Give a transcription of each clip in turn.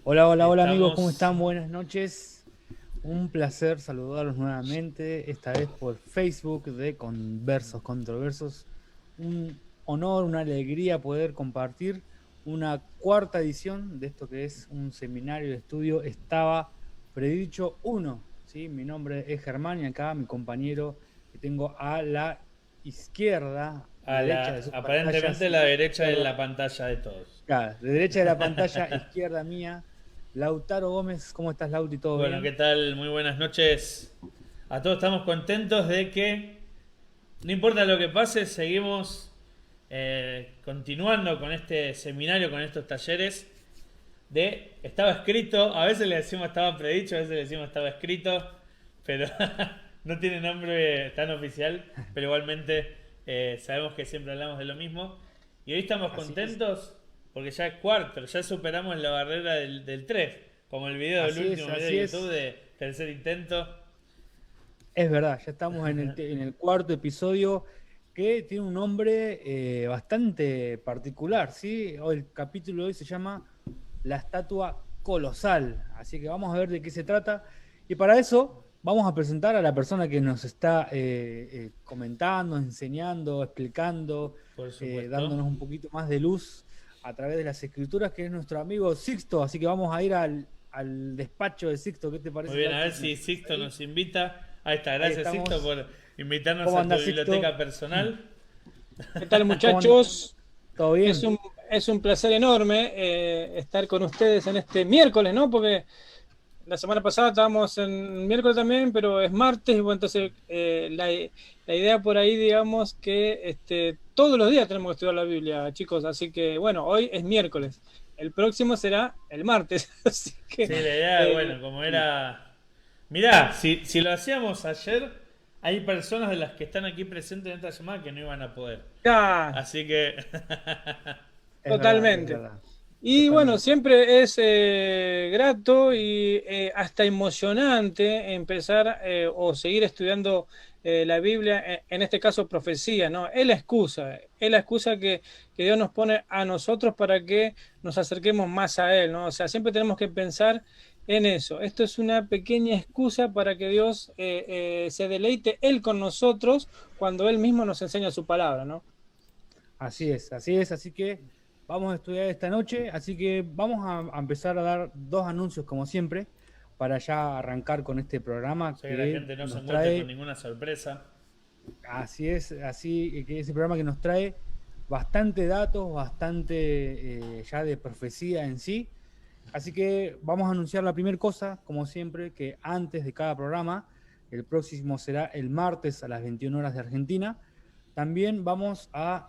Hola, hola, hola amigos, ¿cómo Estamos. están? Buenas noches. Un placer saludarlos nuevamente, esta vez por Facebook de Conversos Controversos. Un honor, una alegría poder compartir una cuarta edición de esto que es un seminario de estudio. Estaba predicho uno, ¿sí? Mi nombre es Germán y acá mi compañero que tengo a la izquierda, derecha de sus pantallas, Aparentemente la derecha de izquierda. la pantalla de todos. Claro, de derecha de la pantalla, izquierda mía, Lautaro Gómez. ¿Cómo estás, Lauti? ¿Todo Bueno, ¿qué bien? tal? Muy buenas noches. A todos estamos contentos de que, no importa lo que pase, seguimos continuando con este seminario, con estos talleres de estaba escrito, a veces le decimos estaba predicho, a veces le decimos estaba escrito, pero no tiene nombre tan oficial, pero igualmente sabemos que siempre hablamos de lo mismo. Y hoy estamos Así es, contentos porque ya es cuarto, ya superamos la barrera del 3 como el video del así es, último video así de YouTube es. de tercer intento. Es verdad, ya estamos en el cuarto episodio que tiene un nombre bastante particular, ¿sí? Hoy, el capítulo de hoy se llama La estatua colosal, así que vamos a ver de qué se trata. Y para eso vamos a presentar a la persona que nos está comentando, enseñando, explicando, Por supuesto. dándonos un poquito más de luz a través de las escrituras, que es nuestro amigo Sixto. Así que vamos a ir al despacho de Sixto. ¿Qué te Muy parece, bien, a Lauti, ver si nos si tenés Sixto ahí? nos invita. Ahí está, Ahí gracias Sixto estamos. por invitarnos ¿Cómo a tu andás, Sixto? biblioteca personal. ¿Qué tal, ¿Cómo andás? muchachos? ¿Todo Es bien? un placer enorme estar con ustedes en este miércoles, ¿no? Porque la semana pasada estábamos en miércoles también, pero es martes, y bueno, entonces la idea por ahí, digamos, que todos los días tenemos que estudiar la Biblia, chicos. Así que, bueno, hoy es miércoles. El próximo será el martes. Así que, Sí, la idea, eh, bueno, como era. Mirá, si lo hacíamos ayer, hay personas de las que están aquí presentes en esta llamada que no iban a poder. ya, Así que. Es verdad, es totalmente. verdad. Y bueno, Totalmente. siempre es grato y hasta emocionante empezar o seguir estudiando la Biblia, en este caso profecía, ¿no? Es la excusa que Dios nos pone a nosotros para que nos acerquemos más a Él, ¿no? O sea, siempre tenemos que pensar en eso. Esto es una pequeña excusa para que Dios se deleite Él con nosotros cuando Él mismo nos enseña su palabra, ¿no? Así es, así es. Así que vamos a estudiar esta noche. Así que vamos a empezar a dar dos anuncios, como siempre, para ya arrancar con este programa Ya que la que gente no se nos encuentre con trae. ninguna sorpresa. Así es, así que ese programa que nos trae bastante datos, bastante ya de profecía en sí. Así que vamos a anunciar la primera cosa, como siempre, que antes de cada programa, el próximo será el martes a las 21 horas de Argentina. También vamos a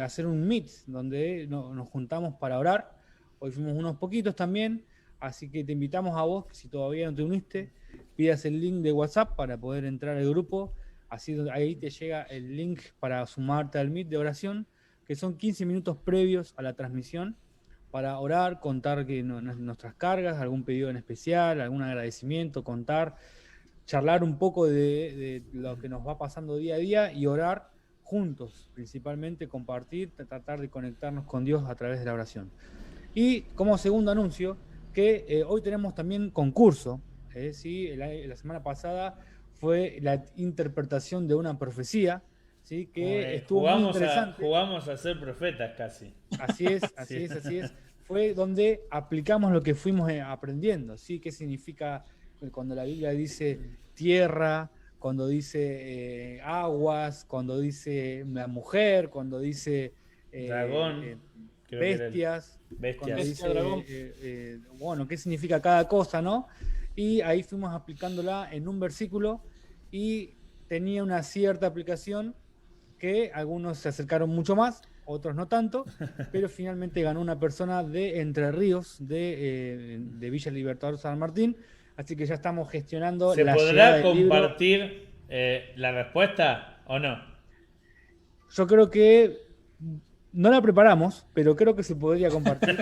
hacer un meet donde nos juntamos para orar. Hoy fuimos unos poquitos también, así que te invitamos a vos, que si todavía no te uniste, pidas el link de WhatsApp para poder entrar al grupo. Así ahí te llega el link para sumarte al meet de oración, que son 15 minutos previos a la transmisión para orar, contar que nuestras cargas, algún pedido en especial, algún agradecimiento, contar, charlar un poco de lo que nos va pasando día a día y orar juntos, principalmente compartir, tratar de conectarnos con Dios a través de la oración. Y como segundo anuncio, que hoy tenemos también concurso. ¿Sí? La semana pasada fue la interpretación de una profecía, ¿sí? Que estuvo muy interesante. Jugamos a ser profetas casi. Así es, Sí. así es, así es. Fue donde aplicamos lo que fuimos aprendiendo, ¿sí? ¿Qué significa cuando la Biblia dice tierra, cuando dice aguas, cuando dice la mujer, cuando dice Dragón, creo que era el. bestias, cuando Bestias. dice, Bestia dragón. bueno, qué significa cada cosa, ¿no? Y ahí fuimos aplicándola en un versículo y tenía una cierta aplicación que algunos se acercaron mucho más, otros no tanto, pero finalmente ganó una persona de Entre Ríos, de Villa Libertador San Martín, así que ya estamos gestionando ¿Se la llegada podrá del libro. compartir la respuesta o no? Yo creo que no la preparamos, pero creo que se podría compartir.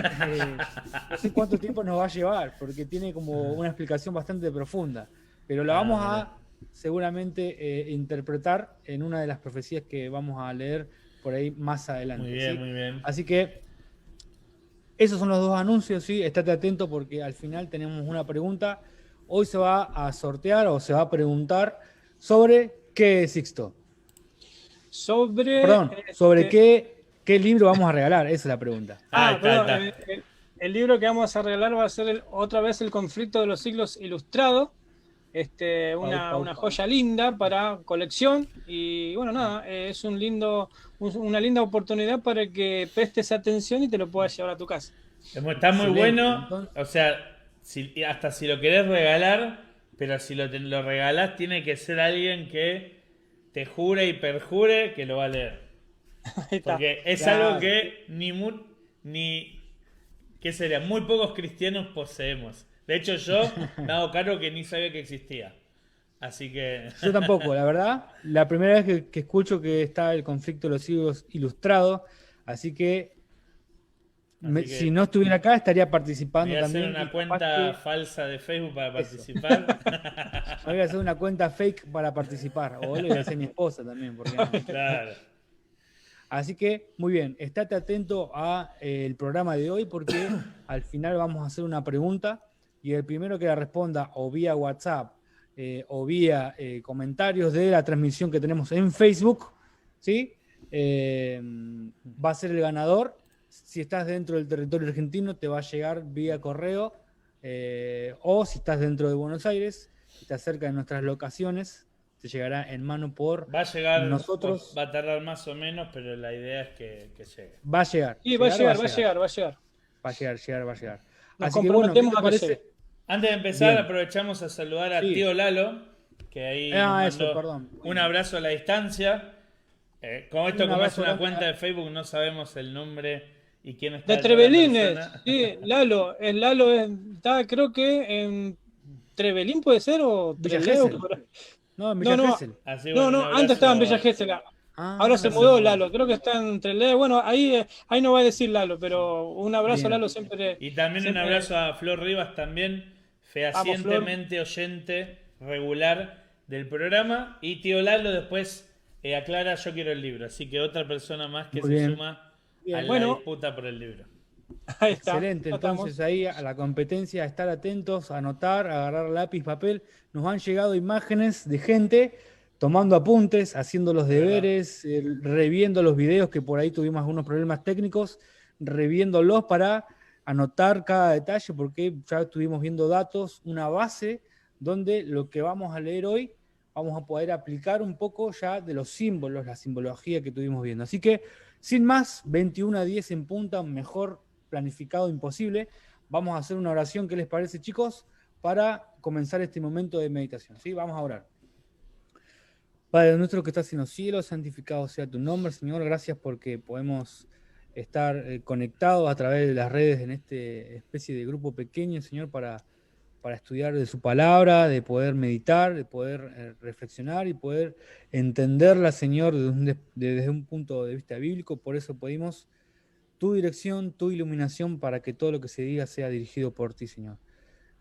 No sé cuánto tiempo nos va a llevar, porque tiene como una explicación bastante profunda, pero la Ah, vamos mira. a seguramente interpretar en una de las profecías que vamos a leer por ahí más Muy adelante, bien, ¿sí? muy bien. Así que Esos son los dos anuncios, ¿sí? Estate atento porque al final tenemos una pregunta. Hoy se va a sortear o se va a preguntar sobre qué, Sixto. Sobre... Perdón, sobre qué libro vamos a regalar. Esa es la pregunta. Ahí está, ahí perdón, está. el libro que vamos a regalar va a ser otra vez El conflicto de los siglos ilustrado. Una joya linda para colección y bueno, nada, es una linda oportunidad para que prestes atención y te lo puedas llevar a tu casa. Está muy Excelente. bueno, Entonces, o sea, hasta si lo querés regalar, pero si lo regalás tiene que ser alguien que te jure y perjure que lo va a leer. Ahí está. Porque es claro. algo que ¿qué sería? Muy pocos cristianos poseemos. De hecho, yo me hago cargo que ni sabía que existía. Así que... Yo tampoco, la verdad. La primera vez que escucho que está el conflicto de los siglos ilustrado. Así que, Así si que no estuviera acá, estaría me participando voy a hacer también. una Y capaz cuenta que falsa de Facebook para participar. me voy a hacer una cuenta fake para participar. O le voy a hacer a mi esposa también, ¿por qué no? Claro. Así que, muy bien, estate atento al programa de hoy porque al final vamos a hacer una pregunta y el primero que la responda o vía WhatsApp o vía comentarios de la transmisión que tenemos en Facebook, ¿sí? Va a ser el ganador. Si estás dentro del territorio argentino, te va a llegar vía correo o si estás dentro de Buenos Aires, si estás cerca de nuestras locaciones, te llegará en mano por Va a llegar, nosotros. va a tardar más o menos, pero la idea es que llegue. Va a llegar. Y va a llegar. Va a llegar. Nos Así que bueno, ¿qué te comprometemos a que parece? llegue. Antes de empezar, Bien. aprovechamos a saludar a Sí. tío Lalo, que ahí nos Eso, mandó perdón. un abrazo a la distancia. Como esto, Un como es abrazo una grande. cuenta de Facebook, no sabemos el nombre y quién está De detrás de la Trevelines, persona. sí, Lalo está creo que en Trevelín puede ser o Villa Trelew. Gesell. No, en Villa No, Gesell. Así bueno, un antes estaba en Villa abrazo. Gesell. Ahora se Ah, mudó Lalo, creo que está en Trelew. Bueno, ahí no va a decir Lalo, pero un abrazo bien. Lalo siempre. Y también un siempre- abrazo a Flor Rivas, también fehacientemente oyente regular del programa. Y tío Lalo después aclara, yo quiero el libro. Así que otra persona más que Muy se bien. suma Bien, a la bueno. disputa por el libro. Ahí está. Excelente, ya entonces estamos. ahí a la competencia, a estar atentos, a anotar, a agarrar lápiz, papel. Nos han llegado imágenes de gente tomando apuntes, haciendo los De verdad. deberes, reviendo los videos que por ahí tuvimos algunos problemas técnicos, reviéndolos para anotar cada detalle porque ya estuvimos viendo datos, una base donde lo que vamos a leer hoy vamos a poder aplicar un poco ya de los símbolos, la simbología que estuvimos viendo. Así que, sin más, 21:10 en punta, mejor planificado imposible. Vamos a hacer una oración, ¿qué les parece, chicos? Para comenzar este momento de meditación. ¿Sí? Vamos a orar. Padre nuestro que estás en los cielos, santificado sea tu nombre, Señor. Gracias porque podemos estar conectados a través de las redes en este especie de grupo pequeño, Señor, para estudiar de su palabra, de poder meditar, de poder reflexionar y poder entenderla, Señor, desde un punto de vista bíblico. Por eso pedimos tu dirección, tu iluminación para que todo lo que se diga sea dirigido por ti, Señor.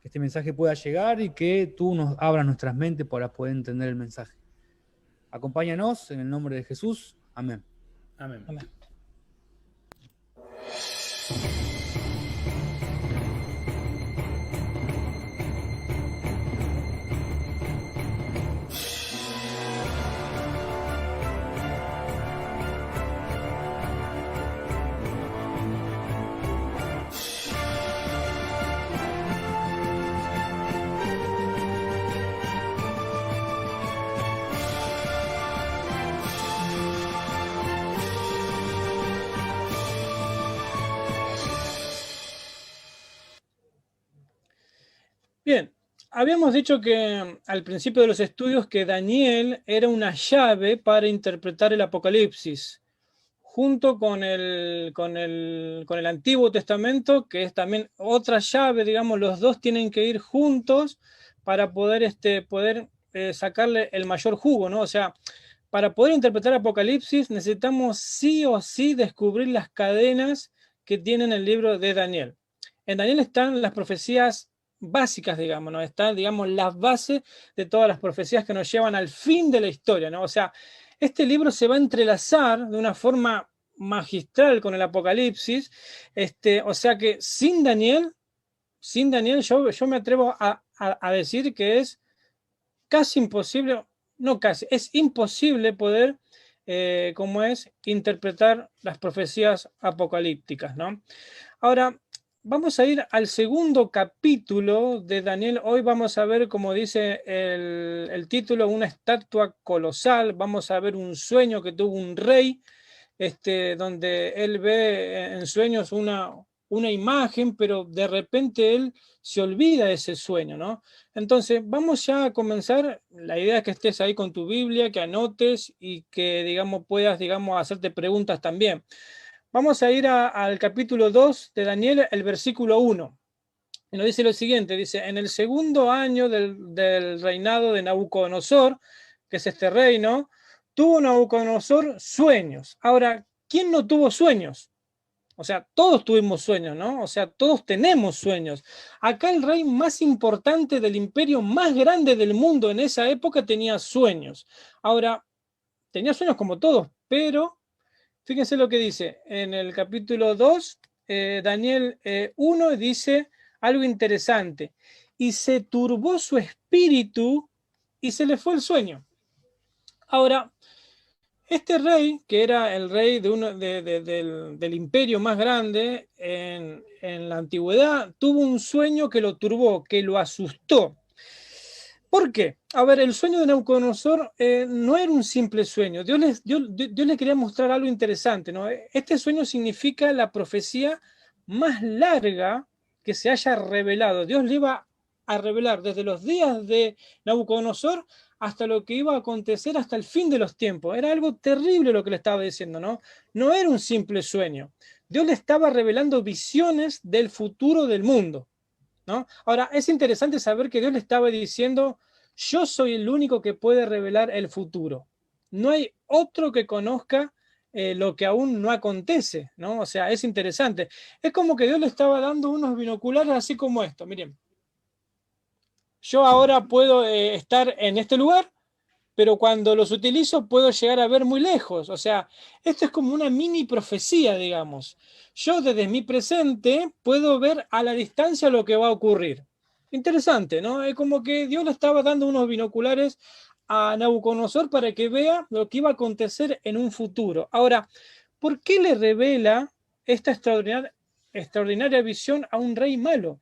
Que este mensaje pueda llegar y que tú nos abras nuestras mentes para poder entender el mensaje. Acompáñanos en el nombre de Jesús. Amén. Amén. Amén. Bien, habíamos dicho que al principio de los estudios que Daniel era una llave para interpretar el Apocalipsis, junto con el Antiguo Testamento, que es también otra llave, digamos, los dos tienen que ir juntos para poder sacarle el mayor jugo, ¿no? O sea, para poder interpretar Apocalipsis necesitamos sí o sí descubrir las cadenas que tienen el libro de Daniel. En Daniel están las profecías básicas, digamos, ¿no? Están, digamos, las bases de todas las profecías que nos llevan al fin de la historia, ¿no? O sea, este libro se va a entrelazar de una forma magistral con el Apocalipsis. O sea que sin Daniel yo me atrevo a decir que es casi imposible, no casi, es imposible poder, como es, interpretar las profecías apocalípticas, ¿no? Ahora, vamos a ir al segundo capítulo de Daniel. Hoy vamos a ver, como dice el título, una estatua colosal. Vamos a ver un sueño que tuvo un rey, donde él ve en sueños una imagen, pero de repente él se olvida de ese sueño, ¿no? Entonces, vamos ya a comenzar. La idea es que estés ahí con tu Biblia, que anotes y que, digamos, puedas, digamos, hacerte preguntas también. Vamos a ir al capítulo 2 de Daniel, el versículo 1. Y nos dice lo siguiente, dice, en el segundo año del reinado de Nabucodonosor, que es este reino, tuvo Nabucodonosor sueños. Ahora, ¿quién no tuvo sueños? O sea, todos tuvimos sueños, ¿no? O sea, todos tenemos sueños. Acá el rey más importante del imperio más grande del mundo en esa época tenía sueños. Ahora, tenía sueños como todos, pero fíjense lo que dice en el capítulo 2, Daniel 1 dice algo interesante. Y se turbó su espíritu y se le fue el sueño. Ahora, este rey, que era el rey del imperio más grande en la antigüedad, tuvo un sueño que lo turbó, que lo asustó. ¿Por qué? A ver, el sueño de Nabucodonosor no era un simple sueño. Dios le quería mostrar algo interesante, ¿no? Este sueño significa la profecía más larga que se haya revelado. Dios le iba a revelar desde los días de Nabucodonosor hasta lo que iba a acontecer hasta el fin de los tiempos. Era algo terrible lo que le estaba diciendo, ¿no? No era un simple sueño. Dios le estaba revelando visiones del futuro del mundo, ¿no? Ahora, es interesante saber que Dios le estaba diciendo, yo soy el único que puede revelar el futuro. No hay otro que conozca lo que aún no acontece, ¿no? O sea, es interesante. Es como que Dios le estaba dando unos binoculares así como esto, miren. Yo ahora puedo estar en este lugar, pero cuando los utilizo puedo llegar a ver muy lejos. O sea, esto es como una mini profecía, digamos. Yo desde mi presente puedo ver a la distancia lo que va a ocurrir. Interesante, ¿no? Es como que Dios le estaba dando unos binoculares a Nabucodonosor para que vea lo que iba a acontecer en un futuro. Ahora, ¿por qué le revela esta extraordinaria visión a un rey malo?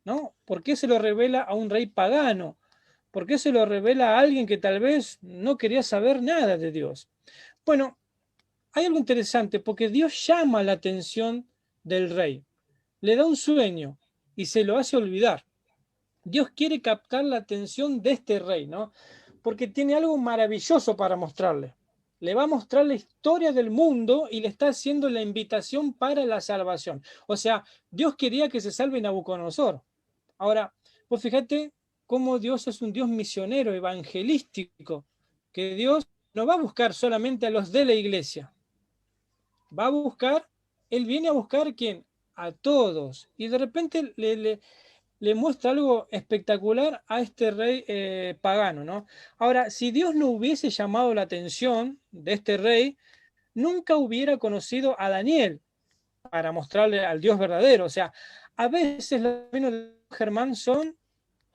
¿No? ¿Por qué se lo revela a un rey pagano? ¿Por qué se lo revela a alguien que tal vez no quería saber nada de Dios? Bueno, hay algo interesante porque Dios llama la atención del rey, le da un sueño y se lo hace olvidar. Dios quiere captar la atención de este rey, ¿no? Porque tiene algo maravilloso para mostrarle. Le va a mostrar la historia del mundo y le está haciendo la invitación para la salvación. O sea, Dios quería que se salve Nabucodonosor. Ahora, pues fíjate cómo Dios es un Dios misionero, evangelístico, que Dios no va a buscar solamente a los de la iglesia, va a buscar, Él viene a buscar ¿quién? A todos. Y de repente le muestra algo espectacular a este rey pagano, ¿no? Ahora, si Dios no hubiese llamado la atención de este rey, nunca hubiera conocido a Daniel para mostrarle al Dios verdadero. O sea, a veces los caminos de Germán son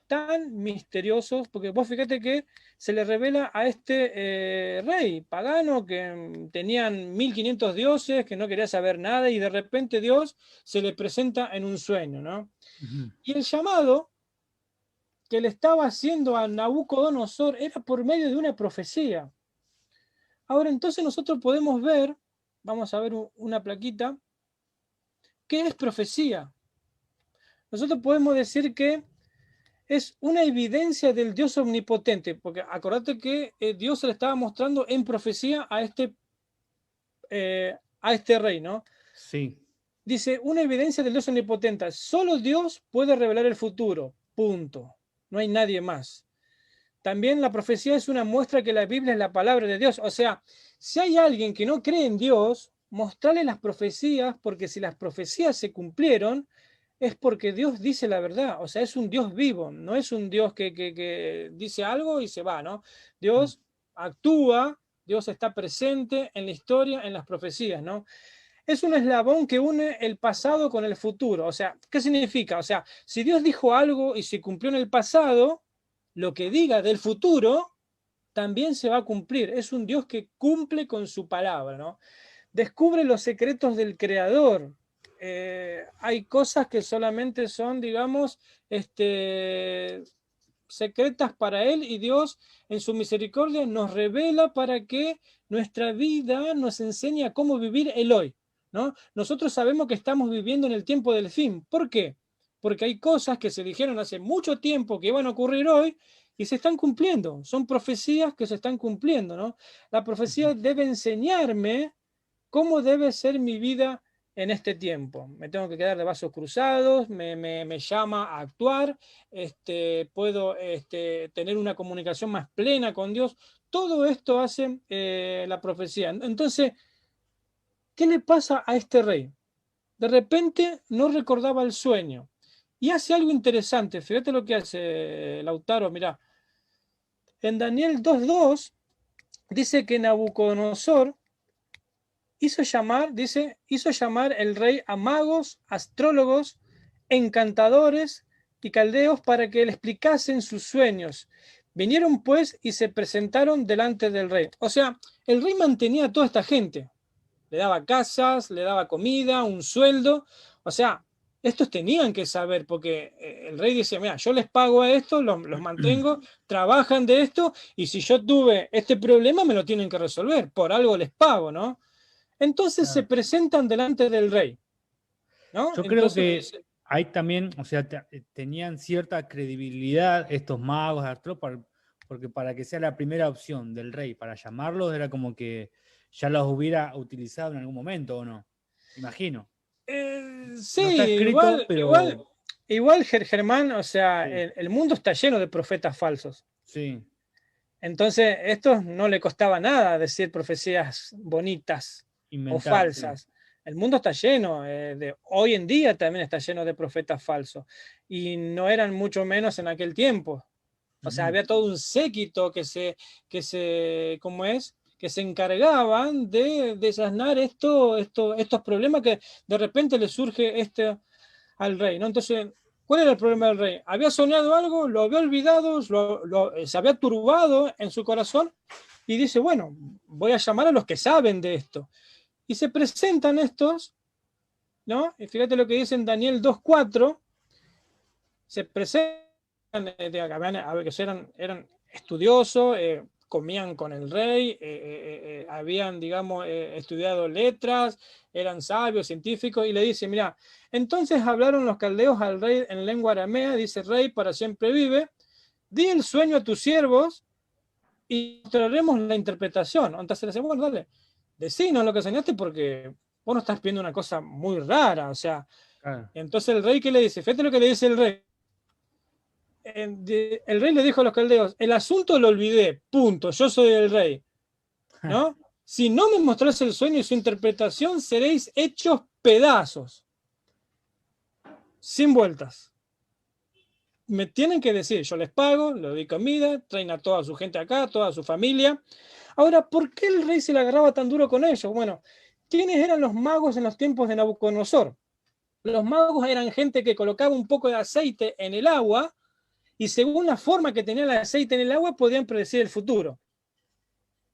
tan misteriosos, porque vos fíjate que se le revela a este rey pagano que tenían 1500 dioses, que no quería saber nada, y de repente Dios se le presenta en un sueño, ¿no? Y el llamado que le estaba haciendo a Nabucodonosor era por medio de una profecía. Ahora entonces nosotros podemos ver, vamos a ver una plaquita, ¿qué es profecía? Nosotros podemos decir que es una evidencia del Dios omnipotente, porque acordate que Dios se le estaba mostrando en profecía a este rey, ¿no? Sí. Dice, una evidencia del Dios omnipotente. Solo Dios puede revelar el futuro, punto. No hay nadie más. También la profecía es una muestra que la Biblia es la palabra de Dios. O sea, si hay alguien que no cree en Dios, mostrarle las profecías, porque si las profecías se cumplieron, es porque Dios dice la verdad. O sea, es un Dios vivo, no es un Dios que dice algo y se va, ¿no? Dios actúa Dios está presente en la historia, en las profecías, ¿no? Es un eslabón que une el pasado con el futuro. O sea, ¿qué significa? O sea, si Dios dijo algo y se cumplió en el pasado, lo que diga del futuro también se va a cumplir. Es un Dios que cumple con su palabra, ¿no? Descubre los secretos del Creador. Hay cosas que solamente son, digamos, secretas para Él, y Dios en su misericordia nos revela para que nuestra vida nos enseñe a cómo vivir el hoy, ¿no? Nosotros sabemos que estamos viviendo en el tiempo del fin. ¿Por qué? Porque hay cosas que se dijeron hace mucho tiempo que iban a ocurrir hoy y se están cumpliendo. Son profecías que se están cumpliendo, ¿no? La profecía debe enseñarme cómo debe ser mi vida en este tiempo. Me tengo que quedar de brazos cruzados, me llama a actuar, puedo tener una comunicación más plena con Dios. Todo esto hace la profecía. Entonces, ¿qué le pasa a este rey? De repente no recordaba el sueño y hace algo interesante. Fíjate lo que hace Lautaro, mirá. En Daniel 2:2 dice que Nabucodonosor hizo llamar el rey a magos, astrólogos, encantadores y caldeos para que le explicasen sus sueños. Vinieron pues y se presentaron delante del rey. O sea, el rey mantenía a toda esta gente. Le daba casas, le daba comida, un sueldo. O sea, estos tenían que saber, porque el rey dice, mira, yo les pago a estos, los mantengo, trabajan de esto, y si yo tuve este problema me lo tienen que resolver. Por algo les pago, ¿no? Entonces se presentan delante del rey, ¿no? Yo creo que hay también, o sea, tenían cierta credibilidad estos magos, porque para que sea la primera opción del rey para llamarlos era como que ya los hubiera utilizado en algún momento, ¿o no? Imagino. Sí, no está escrito, igual Germán, o sea, sí. el mundo está lleno de profetas falsos. Sí. Entonces, estos no le costaba nada decir profecías bonitas o falsas. Sí. El mundo está lleno, hoy en día también está lleno de profetas falsos. Y no eran mucho menos en aquel tiempo. O sea, había todo un séquito que se encargaban de desasnar estos problemas que de repente le surge al rey, ¿no? Entonces, ¿cuál era el problema del rey? Había soñado algo, lo había olvidado, se había turbado en su corazón y dice, bueno, voy a llamar a los que saben de esto. Y se presentan estos, ¿no? Y fíjate lo que dice en Daniel 2:4, se presentan, que eran estudiosos, comían con el rey, habían, digamos, estudiado letras, eran sabios, científicos, y le dice, mira, entonces hablaron los caldeos al rey en lengua aramea, dice, rey, para siempre vive, di el sueño a tus siervos y mostraremos la interpretación. Entonces le dice, bueno, dale, decinos lo que soñaste porque vos no estás pidiendo una cosa muy rara, o sea, entonces el rey, ¿qué le dice? Fíjate lo que le dice el rey. El rey le dijo a los caldeos, el asunto lo olvidé, punto, yo soy el rey, ¿no? Si no me mostrás el sueño y su interpretación, seréis hechos pedazos, sin vueltas. Me tienen que decir, yo les pago, les doy comida, traen a toda su gente acá, toda su familia. Ahora, ¿por qué el rey se le agarraba tan duro con ellos? Bueno, ¿quiénes eran los magos en los tiempos de Nabucodonosor? Los magos eran gente que colocaba un poco de aceite en el agua y según la forma que tenía el aceite en el agua podían predecir el futuro.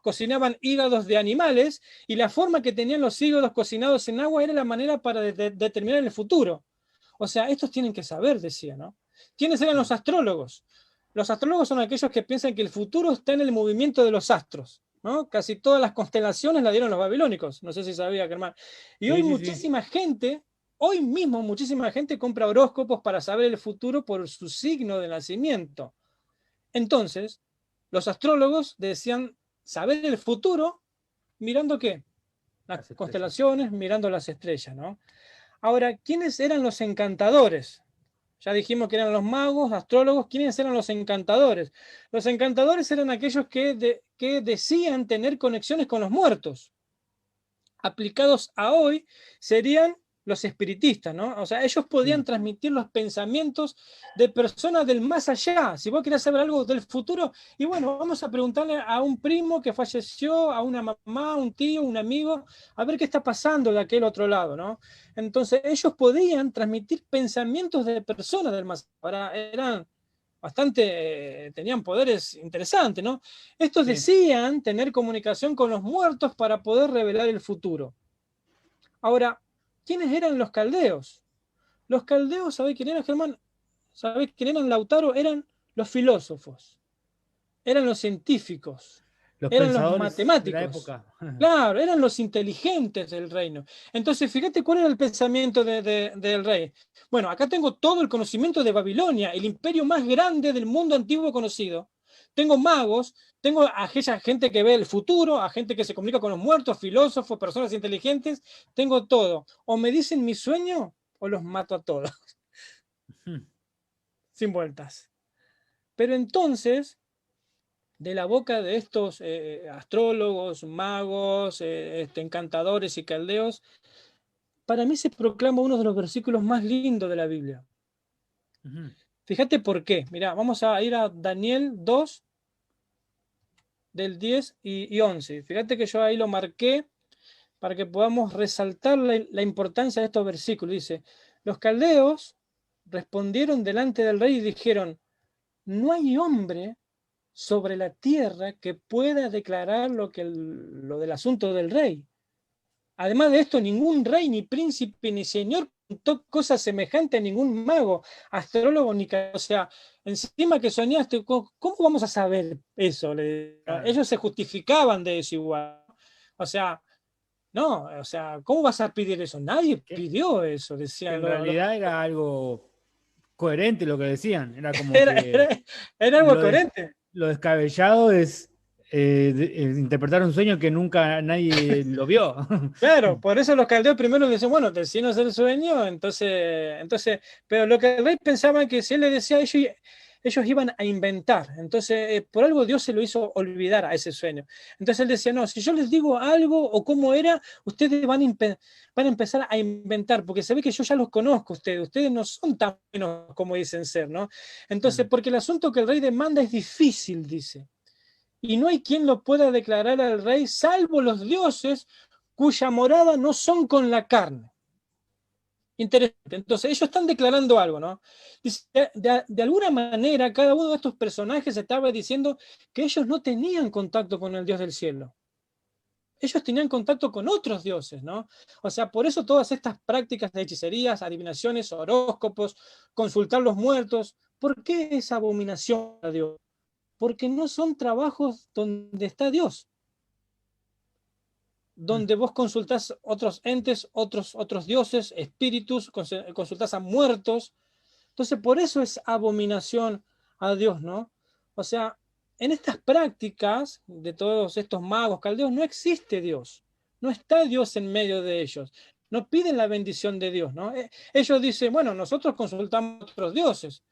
Cocinaban hígados de animales y la forma que tenían los hígados cocinados en agua era la manera para determinar el futuro. O sea, estos tienen que saber, decía, ¿no? ¿Quiénes eran los astrólogos? Los astrólogos son aquellos que piensan que el futuro está en el movimiento de los astros, ¿no? Casi todas las constelaciones las dieron los babilónicos, no sé si sabía, Germán. Y hoy muchísima gente... Hoy mismo muchísima gente compra horóscopos para saber el futuro por su signo de nacimiento. Entonces, los astrólogos decían saber el futuro mirando ¿qué? Las constelaciones, mirando las estrellas, ¿no? Ahora, ¿quiénes eran los encantadores? Ya dijimos que eran los magos, astrólogos. ¿Quiénes eran los encantadores? Los encantadores eran aquellos que decían tener conexiones con los muertos. Aplicados a hoy, serían los espiritistas, ¿no? O sea, ellos podían transmitir los pensamientos de personas del más allá. Si vos querés saber algo del futuro, y bueno, vamos a preguntarle a un primo que falleció, a una mamá, un tío, un amigo, a ver qué está pasando de aquel otro lado, ¿no? Entonces, ellos podían transmitir pensamientos de personas del más allá. Ahora, eran bastante, tenían poderes interesantes, ¿no? Estos Sí. decían tener comunicación con los muertos para poder revelar el futuro. Ahora, ¿quiénes eran los caldeos? Los caldeos, ¿sabés quién eran, Germán? ¿Sabés quién eran, Lautaro? Eran los filósofos, eran los científicos, Los eran los pensadores de la matemáticos. época. Claro, eran los inteligentes del reino. Entonces, fíjate cuál era el pensamiento del rey. Bueno, acá tengo todo el conocimiento de Babilonia, el imperio más grande del mundo antiguo conocido. Tengo magos, tengo a aquella gente que ve el futuro, a gente que se comunica con los muertos, filósofos, personas inteligentes. Tengo todo. O me dicen mi sueño o los mato a todos, sin vueltas. Pero entonces, de la boca de estos astrólogos, magos, encantadores y caldeos, para mí se proclama uno de los versículos más lindos de la Biblia. Fíjate por qué. Mirá, vamos a ir a Daniel 2, del 10 y 11. Fíjate que yo ahí lo marqué para que podamos resaltar la importancia de estos versículos. Dice, los caldeos respondieron delante del rey y dijeron, no hay hombre sobre la tierra que pueda declarar lo del asunto del rey. Además de esto, ningún rey, ni príncipe, ni señor contó cosa semejante a ningún mago, astrólogo, ni... O sea, encima que soñaste, ¿cómo vamos a saber eso? Claro. Ellos se justificaban de eso igual. O sea, no, o sea, ¿cómo vas a pedir eso? Nadie pidió eso, decían. En realidad era algo coherente lo que decían. Era como Era, que era algo coherente. Lo descabellado es interpretar un sueño que nunca nadie lo vio. Claro, por eso los caldeos primero decían, bueno, decinos el sueño, entonces, pero lo que el rey pensaba que si él le decía, ellos iban a inventar. Entonces, por algo Dios se lo hizo olvidar a ese sueño. Entonces él decía, no, si yo les digo algo o cómo era, ustedes van a empezar a inventar, porque se ve que yo ya los conozco ustedes no son tan buenos como dicen ser, ¿no? Entonces, porque el asunto que el rey demanda es difícil, dice. Y no hay quien lo pueda declarar al rey, salvo los dioses cuya morada no son con la carne. Interesante. Entonces, ellos están declarando algo, ¿no? Dice, de alguna manera, cada uno de estos personajes estaba diciendo que ellos no tenían contacto con el Dios del cielo. Ellos tenían contacto con otros dioses, ¿no? O sea, por eso todas estas prácticas de hechicerías, adivinaciones, horóscopos, consultar los muertos, ¿por qué esa abominación a Dios? Porque no son trabajos donde está Dios, donde vos consultás otros entes, otros dioses, espíritus, consultás a muertos. Entonces, por eso es abominación a Dios, ¿no? O sea, en estas prácticas de todos estos magos caldeos no existe Dios, no está Dios en medio de ellos, no piden la bendición de Dios, ¿no? Ellos dicen, bueno, nosotros consultamos a otros dioses.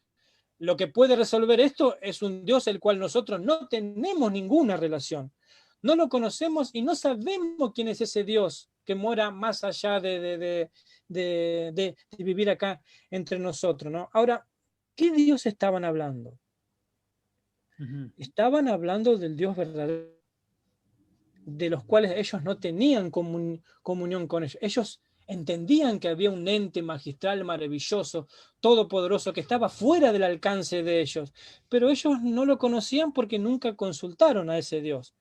Lo que puede resolver esto es un Dios el cual nosotros no tenemos ninguna relación. No lo conocemos y no sabemos quién es ese Dios que mora más allá de vivir acá entre nosotros, ¿no? Ahora, ¿qué Dios estaban hablando? Estaban hablando del Dios verdadero, de los cuales ellos no tenían comunión con ellos. Ellos entendían que había un ente magistral, maravilloso, todopoderoso, que estaba fuera del alcance de ellos, pero ellos no lo conocían porque nunca consultaron a ese Dios.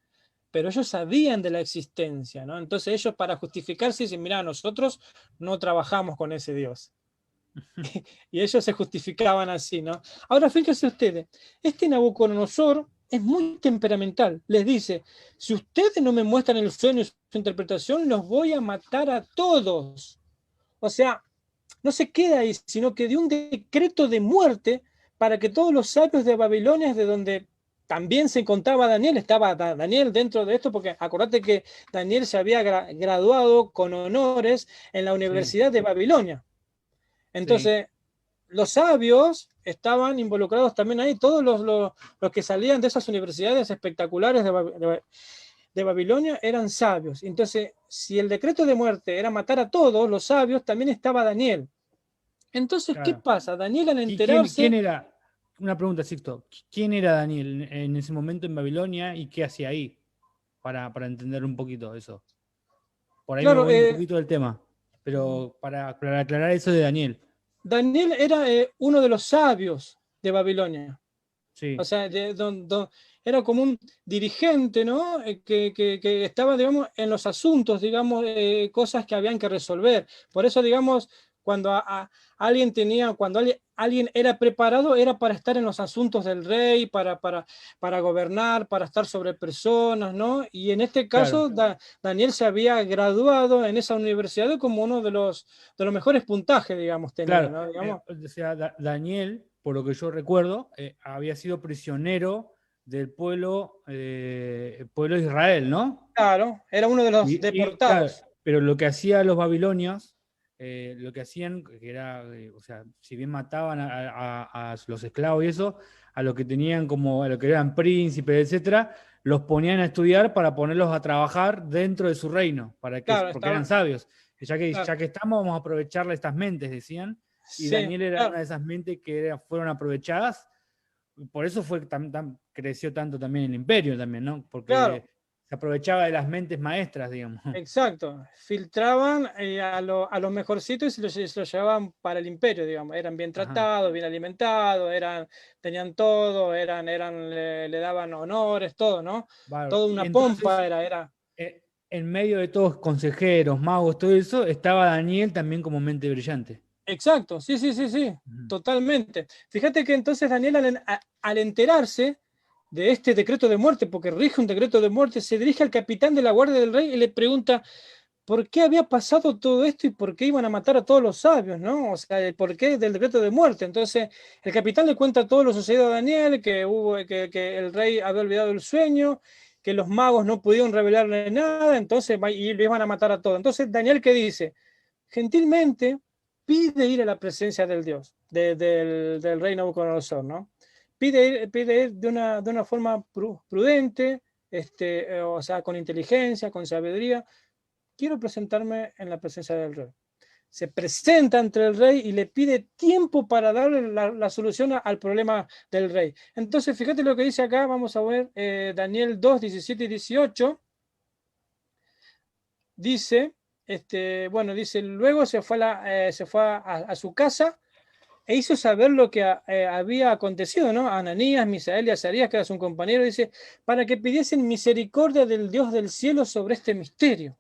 Pero ellos sabían de la existencia, ¿no? Entonces ellos, para justificarse, dicen, mira, nosotros no trabajamos con ese Dios. Y ellos se justificaban así, ¿no? Ahora fíjense ustedes, este Nabucodonosor es muy temperamental. Les dice, si ustedes no me muestran el sueño y su interpretación, los voy a matar a todos. O sea, no se queda ahí, sino que dio un decreto de muerte para que todos los sabios de Babilonia, de donde también se encontraba Daniel, estaba Daniel dentro de esto, porque acordate que Daniel se había graduado con honores en la Universidad de Babilonia. Entonces, los sabios estaban involucrados también ahí, todos los que salían de esas universidades espectaculares de Babilonia eran sabios. Entonces, si el decreto de muerte era matar a todos los sabios, también estaba Daniel. Entonces, ¿qué Claro. pasa? Daniel al ¿Quién enterarse, era? Una pregunta, Sixto. ¿Quién era Daniel en ese momento en Babilonia y qué hacía ahí? Para entender un poquito eso. Por ahí me claro, voy un poquito del tema, pero para aclarar eso de Daniel. Daniel era uno de los sabios de Babilonia. O Sí, sea, era como un dirigente, ¿no? Que estaba, digamos, en los asuntos, digamos, cosas que habían que resolver. Por eso, digamos, cuando alguien tenía, cuando alguien era preparado, era para estar en los asuntos del rey, para gobernar, para estar sobre personas, ¿no? Y en este claro, caso, Daniel se había graduado en esa universidad como uno de los mejores puntajes, digamos, tenía, claro. ¿no? Digamos, O sea, Daniel, por lo que yo recuerdo, había sido prisionero del pueblo de Israel, ¿no? claro, era uno de los Claro, deportados. pero lo que hacían los babilonios, lo que hacían, que era, o sea, si bien mataban a los esclavos y eso, a los que tenían como, a los que eran príncipes, etcétera, los ponían a estudiar para ponerlos a trabajar dentro de su reino, Claro, porque eran sabios. claro, Ya que estamos, vamos a aprovecharle estas mentes, decían, y sí, Daniel era una claro, de esas mentes que fueron aprovechadas, por eso creció tanto también el imperio también, ¿no? claro, Porque se aprovechaba de las mentes maestras, digamos. exacto. Filtraban a los mejorcitos y se los llevaban para el imperio, digamos. Eran bien Ajá. tratados, bien alimentados, tenían todo, le daban honores, todo, ¿no? Bárbaro. Toda Y una entonces, pompa era. en medio de todos consejeros, magos, todo eso, estaba Daniel también como mente brillante. Exacto, sí, sí, sí, sí, Ujú. totalmente. Fíjate que entonces Daniel al enterarse de este decreto de muerte, porque rige un decreto de muerte, se dirige al capitán de la guardia del rey y le pregunta por qué había pasado todo esto y por qué iban a matar a todos los sabios, ¿no? O sea, el porqué del decreto de muerte. Entonces, el capitán le cuenta todo lo sucedido a Daniel, que el rey había olvidado el sueño, que los magos no pudieron revelarle nada, entonces y lo iban a matar a todos. Entonces, Daniel, ¿qué dice? Gentilmente pide ir a la presencia del Dios, del rey Nabucodonosor, ¿no? Pide ir de una forma prudente, o sea, con inteligencia, con sabiduría. Quiero presentarme en la presencia del rey. Se presenta ante el rey y le pide tiempo para darle la solución al problema del rey. Entonces, fíjate lo que dice acá, vamos a ver Daniel 2, 17 y 18. Dice, bueno, dice, luego se fue a su casa e hizo saber lo que había acontecido, ¿no? A Ananías, Misael y Azarías, que era su compañero, dice, para que pidiesen misericordia del Dios del cielo sobre este misterio,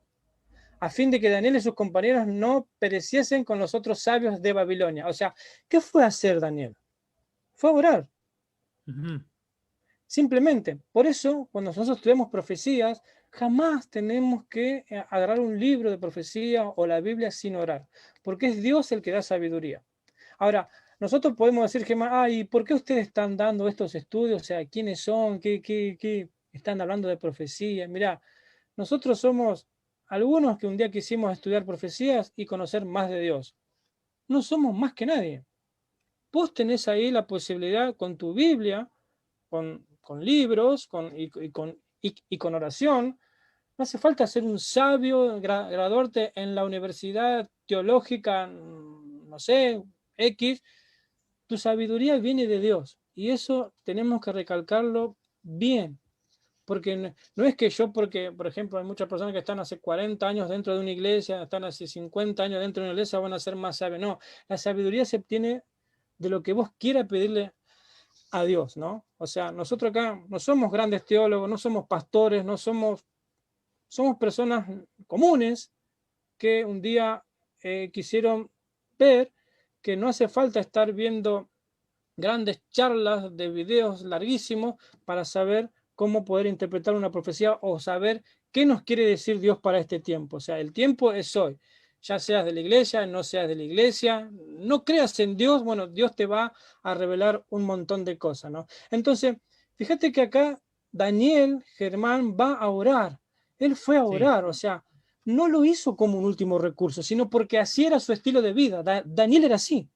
a fin de que Daniel y sus compañeros no pereciesen con los otros sabios de Babilonia. O sea, ¿qué fue a hacer Daniel? Fue a orar, Ujú. simplemente. Por eso, cuando nosotros estudiamos profecías, jamás tenemos que agarrar un libro de profecía o la Biblia sin orar, porque es Dios el que da sabiduría. Ahora, nosotros podemos decir, Gemma, ¿y por qué ustedes están dando estos estudios? O sea, ¿quiénes son? ¿Qué están hablando de profecía? Mirá, nosotros somos algunos que un día quisimos estudiar profecías y conocer más de Dios. No somos más que nadie. Vos tenés ahí la posibilidad con tu Biblia, con libros y con oración. No hace falta ser un sabio, graduarte en la universidad teológica, no sé, X. Tu sabiduría viene de Dios y eso tenemos que recalcarlo bien, porque no es que yo, porque por ejemplo hay muchas personas que están hace 40 años dentro de una iglesia, están hace 50 años dentro de una iglesia, van a ser más sabios. No, la sabiduría se obtiene de lo que vos quieras pedirle a Dios, ¿no? O sea, nosotros acá no somos grandes teólogos, no somos pastores, no somos personas comunes que un día quisieron ver que no hace falta estar viendo grandes charlas de videos larguísimos para saber cómo poder interpretar una profecía o saber qué nos quiere decir Dios para este tiempo. O sea, el tiempo es hoy. Ya seas de la iglesia, no seas de la iglesia, no creas en Dios, bueno, Dios te va a revelar un montón de cosas, ¿no? Entonces, fíjate que acá Daniel Germán va a orar. Él fue a Sí. orar, o sea, no lo hizo como un último recurso, sino porque así era su estilo de vida. Daniel era así.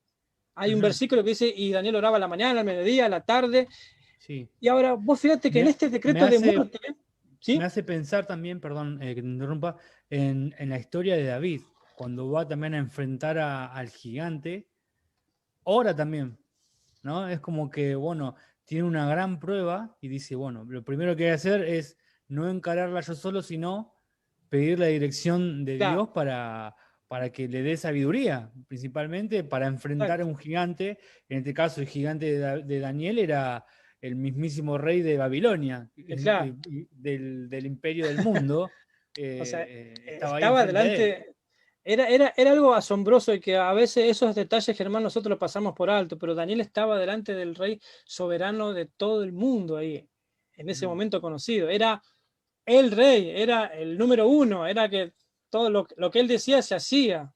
Hay un Ujú. versículo que dice, y Daniel oraba a la mañana, al mediodía, a la tarde. Sí. Y ahora vos fíjate que en Me, este me decreto de hace, muerte, ¿Sí? me hace pensar también, perdón que te interrumpa, en la historia de David, cuando va también a enfrentar al gigante, ora también, ¿no? Es como que, bueno, tiene una gran prueba y dice, bueno, lo primero que hay que hacer es no encararla yo solo, sino pedir la dirección de Claro, Dios para que le dé sabiduría, principalmente para enfrentar a exacto. un gigante. En este caso, el gigante de Daniel era el mismísimo rey de Babilonia, Claro. del imperio del mundo. O sea, Estaba ahí estaba enfrente de él. delante. Era algo asombroso y que a veces esos detalles, Germán, nosotros los pasamos por alto, pero Daniel estaba delante del rey soberano de todo el mundo ahí, en ese Mm, momento conocido. Era el rey, era el número uno, era que todo lo que él decía se hacía.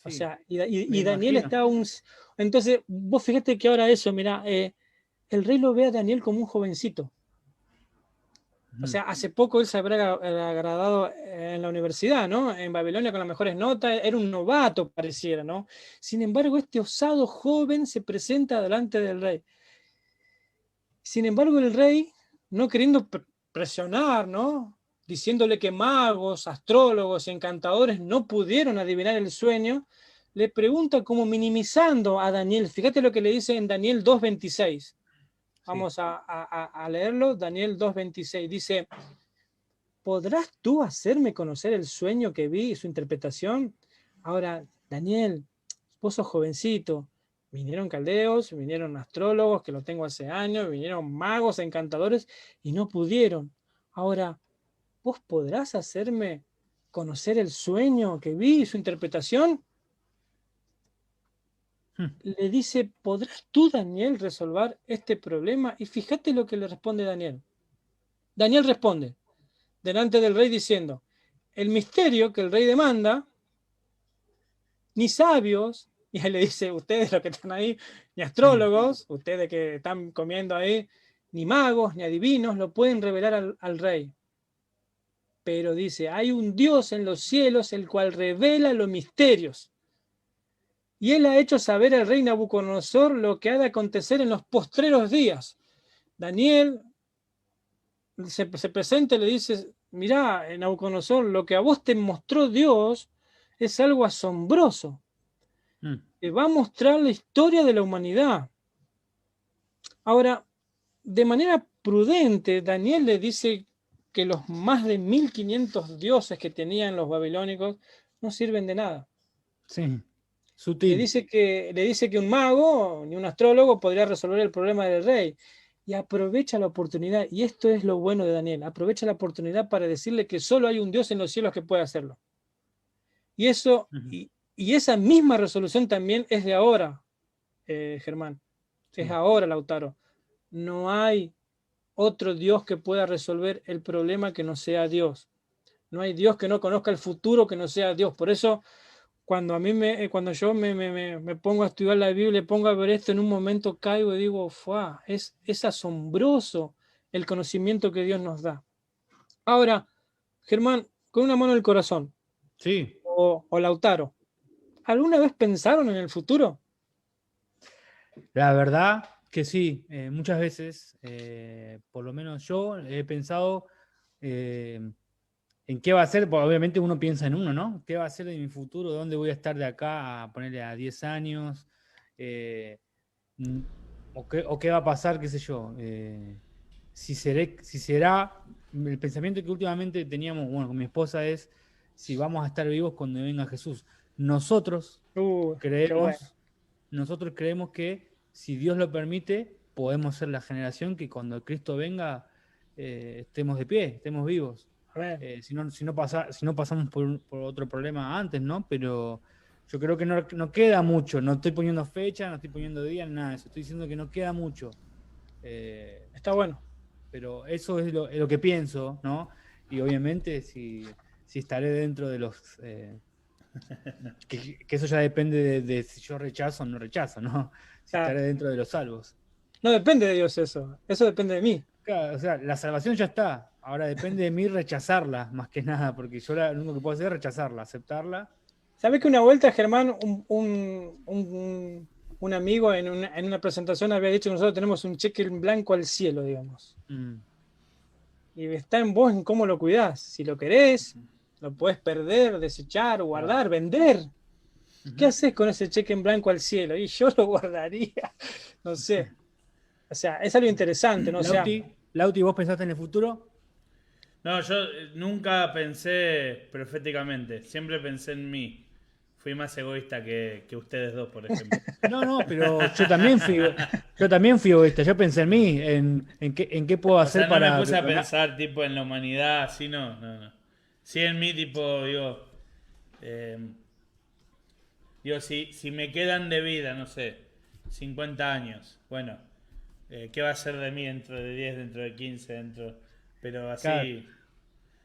O sí, sea, me y Daniel imagino. estaba un... Entonces, vos fíjate que ahora eso, mira, el rey lo ve a Daniel como un jovencito. O Ujú, sea, hace poco él se habrá agradado en la universidad, ¿no? En Babilonia con las mejores notas, era un novato, pareciera, ¿no? Sin embargo, este osado joven se presenta delante del rey. Sin embargo, el rey, no queriendo presionar, ¿no? Diciéndole que magos, astrólogos y encantadores no pudieron adivinar el sueño, le pregunta como minimizando a Daniel. Fíjate lo que le dice en Daniel 2:26. sí. Vamos a leerlo. Daniel 2:26 dice: ¿podrás tú hacerme conocer el sueño que vi y su interpretación? Ahora, Daniel, vos sos jovencito. Vinieron caldeos, vinieron astrólogos, que lo tengo hace años, vinieron magos, encantadores, y no pudieron. Ahora, ¿vos podrás hacerme conocer el sueño que vi y su interpretación? Mm, Le dice, ¿podrás tú, Daniel, resolver este problema? Y fíjate lo que le responde Daniel. Daniel responde delante del rey diciendo, el misterio que el rey demanda, ni sabios, y él le dice, ustedes los que están ahí, ni sí. astrólogos, ustedes que están comiendo ahí, ni magos, ni adivinos, lo pueden revelar al rey. Pero dice, hay un Dios en los cielos, el cual revela los misterios. Y él ha hecho saber al rey Nabucodonosor lo que ha de acontecer en los postreros días. Daniel se presenta y le dice, mirá, Nabucodonosor, lo que a vos te mostró Dios es algo asombroso. Mm, Te va a mostrar la historia de la humanidad. Ahora, de manera prudente, Daniel le dice que los más de 1500 dioses que tenían los babilónicos no sirven de nada. sí. Le Sutil. dice que un mago ni un astrólogo podría resolver el problema del rey. Y aprovecha la oportunidad, y esto es lo bueno de Daniel, aprovecha la oportunidad para decirle que solo hay un Dios en los cielos que puede hacerlo. Y eso, Ujú, y esa misma resolución también es de ahora, Germán. Es sí. ahora, Lautaro. No hay otro Dios que pueda resolver el problema que no sea Dios. No hay Dios que no conozca el futuro que no sea Dios. Por eso, cuando yo me pongo a estudiar la Biblia, pongo a ver esto, en un momento caigo y digo, ¡fua! Es asombroso el conocimiento que Dios nos da. Ahora, Germán, con una mano en el corazón, Sí. o Lautaro, ¿alguna vez pensaron en el futuro? La verdad que sí, muchas veces, por lo menos yo he pensado eh, en qué va a ser, porque obviamente uno piensa en uno, ¿no? ¿Qué va a ser de mi futuro? ¿Dónde voy a estar de acá a ponerle a 10 años? Eh, mm, o qué va a pasar, qué sé yo? Si será, el pensamiento que últimamente teníamos, bueno, con mi esposa es si vamos a estar vivos cuando venga Jesús. Nosotros Qué bueno. creemos, nosotros creemos que si Dios lo permite, podemos ser la generación que cuando Cristo venga estemos de pie, estemos vivos. A ver. Si no pasamos por otro problema antes, ¿no? Pero yo creo que no queda mucho. No estoy poniendo fecha, no estoy poniendo día, nada de eso. Estoy diciendo que no queda mucho. Eh, Está bueno. pero eso es lo que pienso, ¿no? Y obviamente si estaré dentro de los... que eso ya depende de si yo rechazo o no rechazo, ¿no? Si Claro. estaré dentro de los salvos. No depende de Dios eso. Eso depende de mí. Claro, o sea, la salvación ya está. Ahora depende de mí rechazarla, más que nada, porque yo lo único que puedo hacer es rechazarla, aceptarla. ¿Sabes que una vuelta, Germán, un amigo en una presentación había dicho que nosotros tenemos un cheque en blanco al cielo, digamos? Mm, y está en vos en cómo lo cuidás. Si lo querés, lo podés perder, desechar, guardar, vender. ¿Qué haces con ese cheque en blanco al cielo? Y yo lo guardaría, no sé. O sea, es algo interesante, ¿no? O sea, Lauti, ¿vos pensaste en el futuro? No, yo nunca pensé proféticamente, siempre pensé en mí. Fui más egoísta que ustedes dos, por ejemplo. No, pero yo también fui egoísta. Yo pensé en mí, en qué puedo O hacer sea, no me para puse a pensar tipo en la humanidad, así no. Sí en mí, tipo, eh, si me quedan de vida, no sé, 50 años, bueno, ¿qué va a ser de mí dentro de 10, dentro de 15, Pero Claro, así,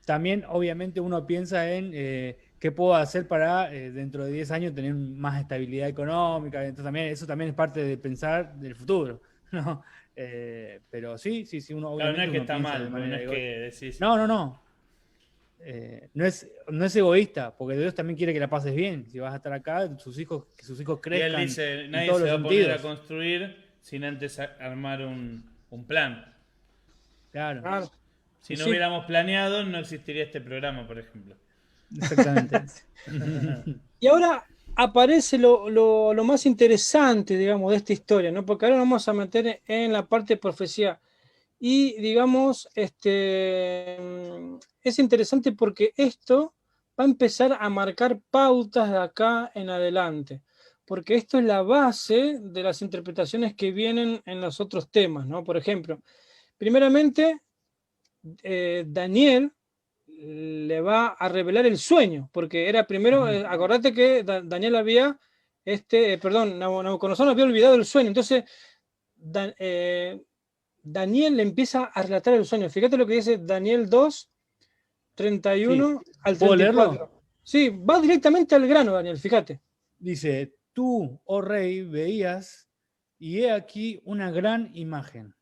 también, obviamente, uno piensa en qué puedo hacer para dentro de 10 años tener más estabilidad económica. Entonces, también, eso también es parte de pensar del futuro, ¿no? Pero sí, claro, no obviamente es que uno está piensa de mal, porque no manera es que egoísta. decís, No. No es egoísta, porque Dios también quiere que la pases bien. Si vas a estar acá, que sus hijos y él crezcan dice, en nadie todos se los va a poner a sentidos. construir sin antes armar un plan. Claro, claro. Si Y no sí. hubiéramos planeado, no existiría este programa, por ejemplo. exactamente. Y ahora aparece lo más interesante, digamos, de esta historia, ¿no? Porque ahora nos vamos a meter en la parte de profecía. Y, digamos, es interesante porque esto va a empezar a marcar pautas de acá en adelante. Porque esto es la base de las interpretaciones que vienen en los otros temas, ¿no? Por ejemplo, primeramente, Daniel le va a revelar el sueño, porque era primero, Ujú. acordate que Daniel había, perdón, Nabucodonosor había olvidado el sueño, entonces Daniel le empieza a relatar el sueño. Fíjate lo que dice Daniel 2, Sí, 31 al ¿puedo 34. leerlo? Sí, va directamente al grano, Daniel, fíjate. Dice, tú, oh rey, veías, y he aquí una gran imagen.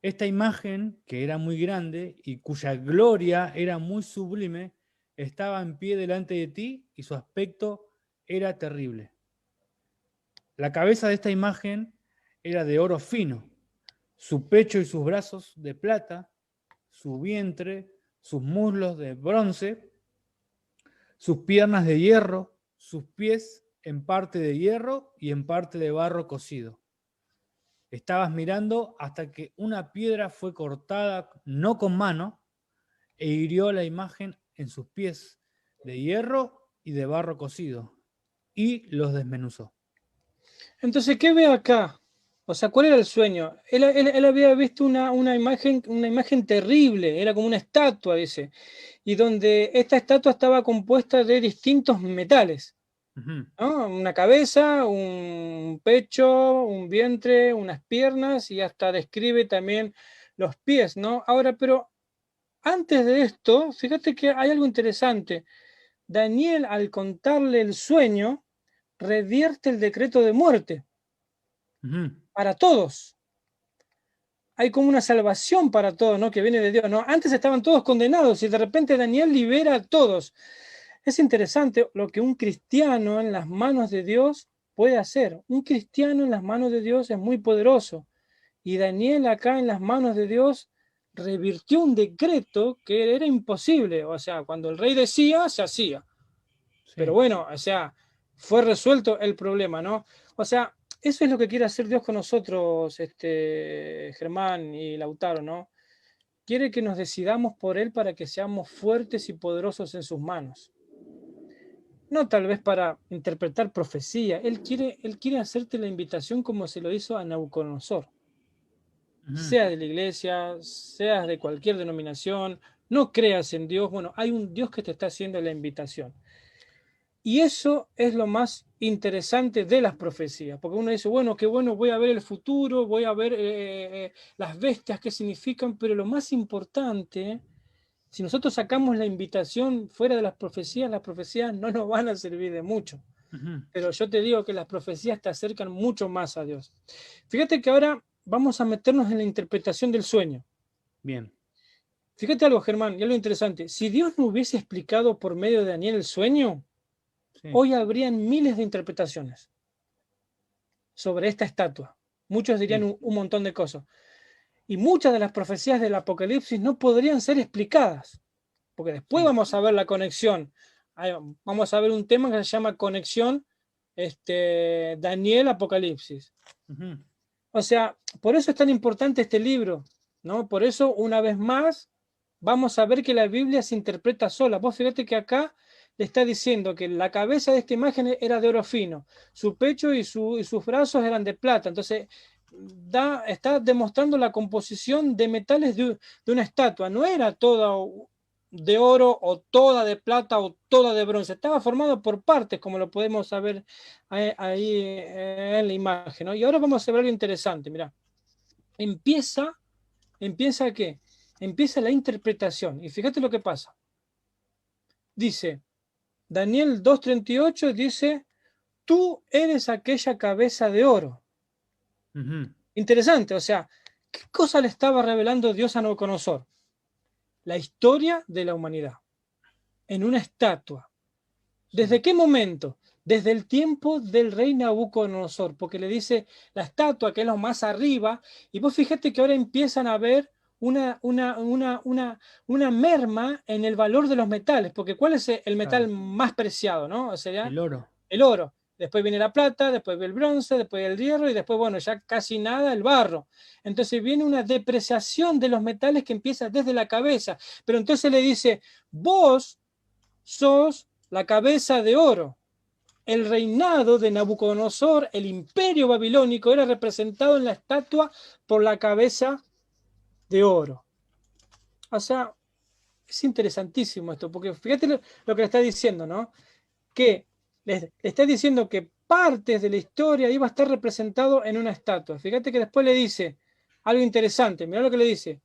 Esta imagen, que era muy grande y cuya gloria era muy sublime, estaba en pie delante de ti y su aspecto era terrible. La cabeza de esta imagen era de oro fino, su pecho y sus brazos de plata, su vientre, sus muslos de bronce, sus piernas de hierro, sus pies en parte de hierro y en parte de barro cocido. Estabas mirando hasta que una piedra fue cortada, no con mano, e hirió la imagen en sus pies de hierro y de barro cocido, y los desmenuzó. Entonces, ¿qué ve acá? O sea, ¿cuál era el sueño? Él había visto una imagen terrible, era como una estatua, dice, y donde esta estatua estaba compuesta de distintos metales, Ujú. ¿no? Una cabeza, un pecho, un vientre, unas piernas y hasta describe también los pies, ¿no? Ahora, pero antes de esto, fíjate que hay algo interesante. Daniel, al contarle el sueño, revierte el decreto de muerte Ujú. para todos. Hay como una salvación para todos, ¿no? Que viene de Dios, ¿no? Antes estaban todos condenados y de repente Daniel libera a todos. Es interesante lo que un cristiano en las manos de Dios puede hacer. Un cristiano en las manos de Dios es muy poderoso. Y Daniel acá en las manos de Dios revirtió un decreto que era imposible. O sea, cuando el rey decía, se hacía. Pero Sí. bueno, o sea, fue resuelto el problema, ¿no? O sea, eso es lo que quiere hacer Dios con nosotros, Germán y Lautaro, ¿no? Quiere que nos decidamos por Él para que seamos fuertes y poderosos en sus manos. No tal vez para interpretar profecía. Él quiere hacerte la invitación como se lo hizo a Nabucodonosor. Ujú. Sea de la iglesia, seas de cualquier denominación, no creas en Dios. Bueno, hay un Dios que te está haciendo la invitación. Y eso es lo más interesante de las profecías, porque uno dice, bueno, qué bueno, voy a ver el futuro, voy a ver las bestias, qué significan, pero lo más importante, si nosotros sacamos la invitación fuera de las profecías no nos van a servir de mucho. Ujú. Pero yo te digo que las profecías te acercan mucho más a Dios. Fíjate que ahora vamos a meternos en la interpretación del sueño. Bien. Fíjate algo, Germán, y algo interesante. Si Dios no hubiese explicado por medio de Daniel el sueño, Sí. hoy habrían miles de interpretaciones sobre esta estatua. Muchos dirían Sí. un montón de cosas. y muchas de las profecías del Apocalipsis no podrían ser explicadas, porque después vamos a ver la conexión. Vamos a ver un tema que se llama conexión Daniel-Apocalipsis. O sea, por eso es tan importante este libro, ¿no? Por eso, una vez más, vamos a ver que la Biblia se interpreta sola. Vos fíjate que acá le está diciendo que la cabeza de esta imagen era de oro fino, su pecho y sus brazos eran de plata. Entonces, está demostrando la composición de metales de una estatua. No era toda de oro o toda de plata o toda de bronce. Estaba formado por partes, como lo podemos saber ahí en la imagen, ¿no? Y ahora vamos a ver algo interesante. Mirá, empieza ¿qué? Empieza la interpretación. Y fíjate lo que pasa. Dice, Daniel 2:38 dice, tú eres aquella cabeza de oro. Interesante, o sea, ¿qué cosa le estaba revelando Dios a Nabucodonosor? La historia de la humanidad, en una estatua. ¿Desde qué momento? Desde el tiempo del rey Nabucodonosor, porque le dice la estatua, que es lo más arriba, y vos fíjate que ahora empiezan a ver una merma en el valor de los metales, porque ¿cuál es el metal más preciado, no? O sea, el oro. El oro. Después viene la plata, después viene el bronce, después el hierro y después, bueno, ya casi nada el barro. Entonces viene una depreciación de los metales que empieza desde la cabeza. Pero entonces le dice, vos sos la cabeza de oro. El reinado de Nabucodonosor, el imperio babilónico, era representado en la estatua por la cabeza de oro. O sea, es interesantísimo esto, porque fíjate lo que le está diciendo, ¿no? Que le está diciendo que partes de la historia iba a estar representado en una estatua. Fíjate que después le dice algo interesante. Mirá lo que le dice.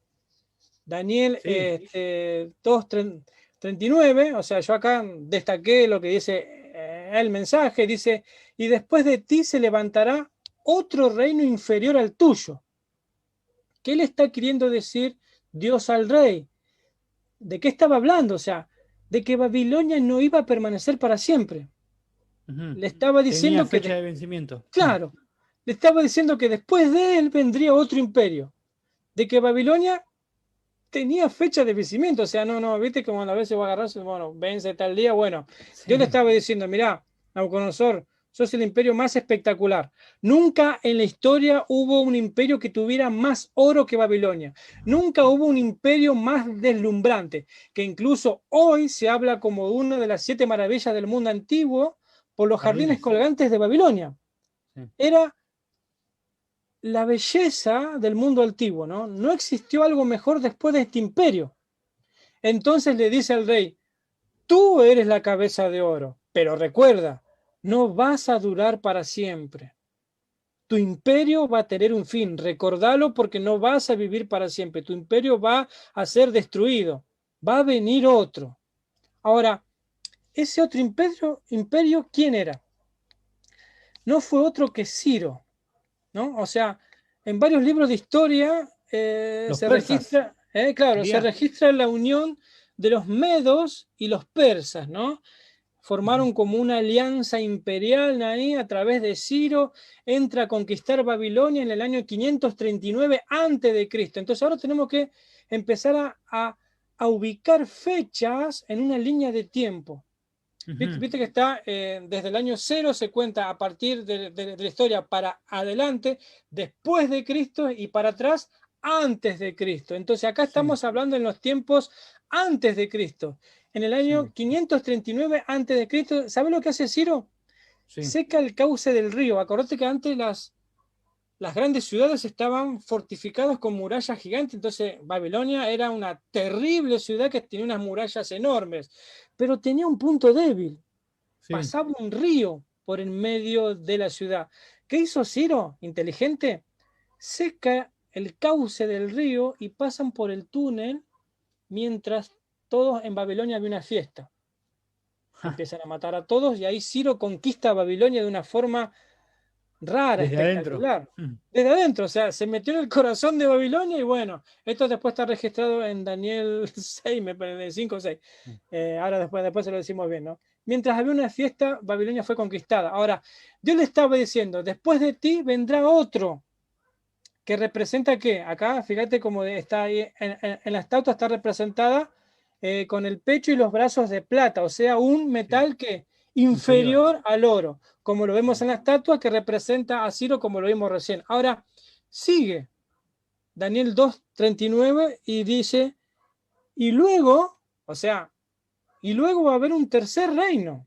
Daniel 2:39, o sea, yo acá destaqué lo que dice el mensaje, dice, y después de ti se levantará otro reino inferior al tuyo. ¿Qué le está queriendo decir Dios al rey? ¿De qué estaba hablando? O sea, de que Babilonia no iba a permanecer para siempre. Le estaba diciendo Tenía fecha de vencimiento. Claro, le estaba diciendo que después de él vendría otro imperio, de que Babilonia tenía fecha de vencimiento, o sea, no, viste como a veces va a agarrarse, bueno, vence tal día, bueno, Dios le estaba diciendo, mirá, Nabucodonosor, sos el imperio más espectacular. Nunca en la historia hubo un imperio que tuviera más oro que Babilonia. Nunca hubo un imperio más deslumbrante, que incluso hoy se habla como una de las 7 maravillas del mundo antiguo, por los jardines colgantes de Babilonia. Era la belleza del mundo antiguo, ¿no? No existió algo mejor después de este imperio. Entonces le dice al rey, tú eres la cabeza de oro, pero recuerda, no vas a durar para siempre. Tu imperio va a tener un fin, recordalo porque no vas a vivir para siempre. Tu imperio va a ser destruido, va a venir otro. Ahora, ese otro imperio, ¿quién era? No fue otro que Ciro, ¿no? O sea, en varios libros de historia se registra, se registra la unión de los medos y los persas, ¿no? Formaron como una alianza imperial ahí a través de Ciro, entra a conquistar Babilonia en el año 539 a.C. Entonces ahora tenemos que empezar a ubicar fechas en una línea de tiempo. Viste que está desde el año 0 se cuenta a partir de la historia para adelante, después de Cristo y para atrás antes de Cristo. Entonces acá estamos hablando en los tiempos antes de Cristo. En el año 539 antes de Cristo, ¿sabes lo que hace Ciro? Seca el cauce del río. Acordate que antes las grandes ciudades estaban fortificadas con murallas gigantes, entonces Babilonia era una terrible ciudad que tenía unas murallas enormes, pero tenía un punto débil. Pasaba un río por en medio de la ciudad. ¿Qué hizo Ciro? Inteligente. Seca el cauce del río y pasan por el túnel mientras todos en Babilonia había una fiesta. Empiezan a matar a todos y ahí Ciro conquista a Babilonia de una forma rara, desde espectacular. Adentro. Desde adentro, o sea, se metió en el corazón de Babilonia y bueno, esto después está registrado en Daniel 6, me parece, 5 o 6. Ahora después se lo decimos bien, ¿no? Mientras había una fiesta, Babilonia fue conquistada. Ahora, Dios le estaba diciendo, después de ti vendrá otro. que representa ¿qué? Acá, fíjate cómo está ahí, en la estatua está representada con el pecho y los brazos de plata, o sea, un Sí. metal que Inferior. inferior al oro, como lo vemos Sí. en la estatua que representa a Ciro, como lo vimos recién. Ahora, sigue Daniel 2:39 y dice, y luego, o sea, y luego va a haber un tercer reino,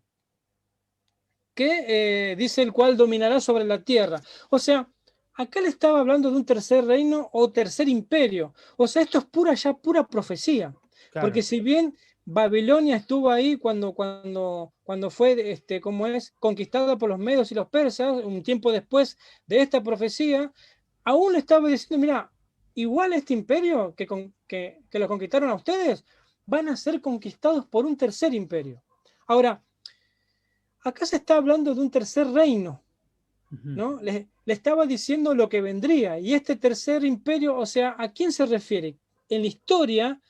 que dice el cual dominará sobre la tierra. O sea, acá le estaba hablando de un tercer reino o tercer imperio. O sea, esto es pura profecía. Porque Claro. si bien Babilonia estuvo ahí cuando fue, como es, conquistada por los medos y los persas, un tiempo después de esta profecía, aún le estaba diciendo, mira, igual este imperio que lo conquistaron a ustedes, van a ser conquistados por un tercer imperio. Ahora, acá se está hablando de un tercer reino, Ujú. ¿no? Le estaba diciendo lo que vendría. Y este tercer imperio, o sea, ¿a quién se refiere? En la historia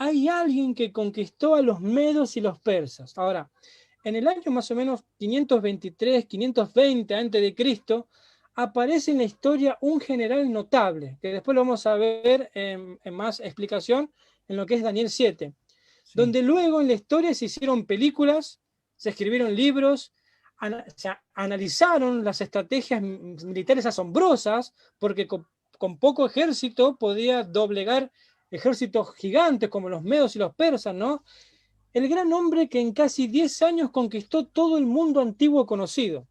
hay alguien que conquistó a los medos y los persas. Ahora, en el año más o menos 523, 520 a.C., aparece en la historia un general notable, que después lo vamos a ver en más explicación en lo que es Daniel 7, Sí. donde luego en la historia se hicieron películas, se escribieron libros, se analizaron las estrategias militares asombrosas, porque con poco ejército podía doblegar ejércitos gigantes como los medos y los persas, ¿no? El gran hombre que en casi 10 años conquistó todo el mundo antiguo conocido.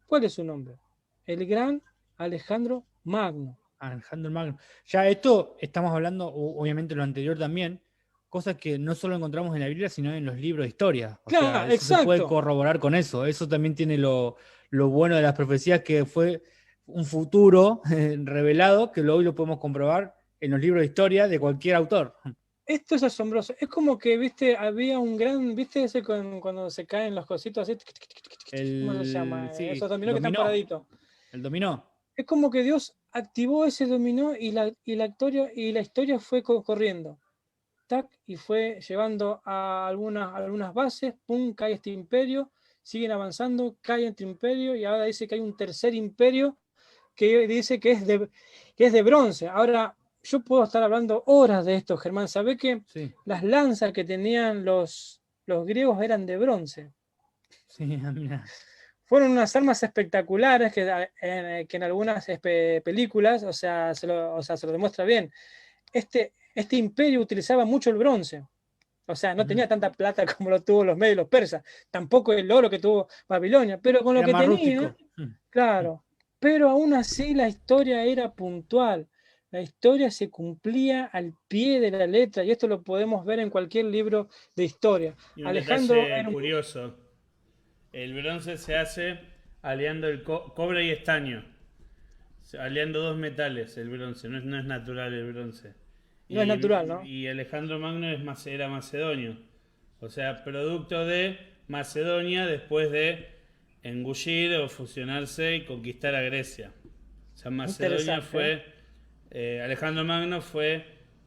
¿Cuál es su nombre? El gran Alejandro Magno. Alejandro Magno. Ya esto estamos hablando, obviamente lo anterior también, cosas que no solo encontramos en la Biblia, sino en los libros de historia. O sea, Claro, eso se puede exacto. corroborar con eso. Eso también tiene lo bueno de las profecías, que fue un futuro revelado, que hoy lo podemos comprobar en los libros de historia de cualquier autor. Esto es asombroso. Es como que, viste, había un gran, viste, ese cuando se caen los cositos así, ¿cómo se llama? Sí, Esos dominó que están dominó, paraditos. el dominó. Es como que Dios activó ese dominó y la historia fue corriendo. Tac, y fue llevando a algunas bases, pum, cae este imperio, siguen avanzando, cae este imperio, y ahora dice que hay un tercer imperio que dice que es de bronce. Ahora, yo puedo estar hablando horas de esto, Germán. ¿Sabe que Sí, las lanzas que tenían los griegos eran de bronce? sí, mira. Fueron unas armas espectaculares que en algunas películas, o sea, se lo demuestra bien. Este imperio utilizaba mucho el bronce. O sea, no Ujú. tenía tanta plata como lo tuvo los medios los persas, tampoco el oro que tuvo Babilonia, pero con lo Era que más tenía, rústico. Mm. claro. Pero aún así la historia era puntual. La historia se cumplía al pie de la letra y esto lo podemos ver en cualquier libro de historia. Y un Alejandro detalle era un... curioso, el bronce se hace aliando el cobre y estaño, aliando dos metales, el bronce, no es natural el bronce. No es natural, ¿no? Y Alejandro Magno era macedonio, o sea, producto de Macedonia después de engullir o fusionarse y conquistar a Grecia. O sea, Macedonia Interesante, ¿eh? fue, Alejandro Magno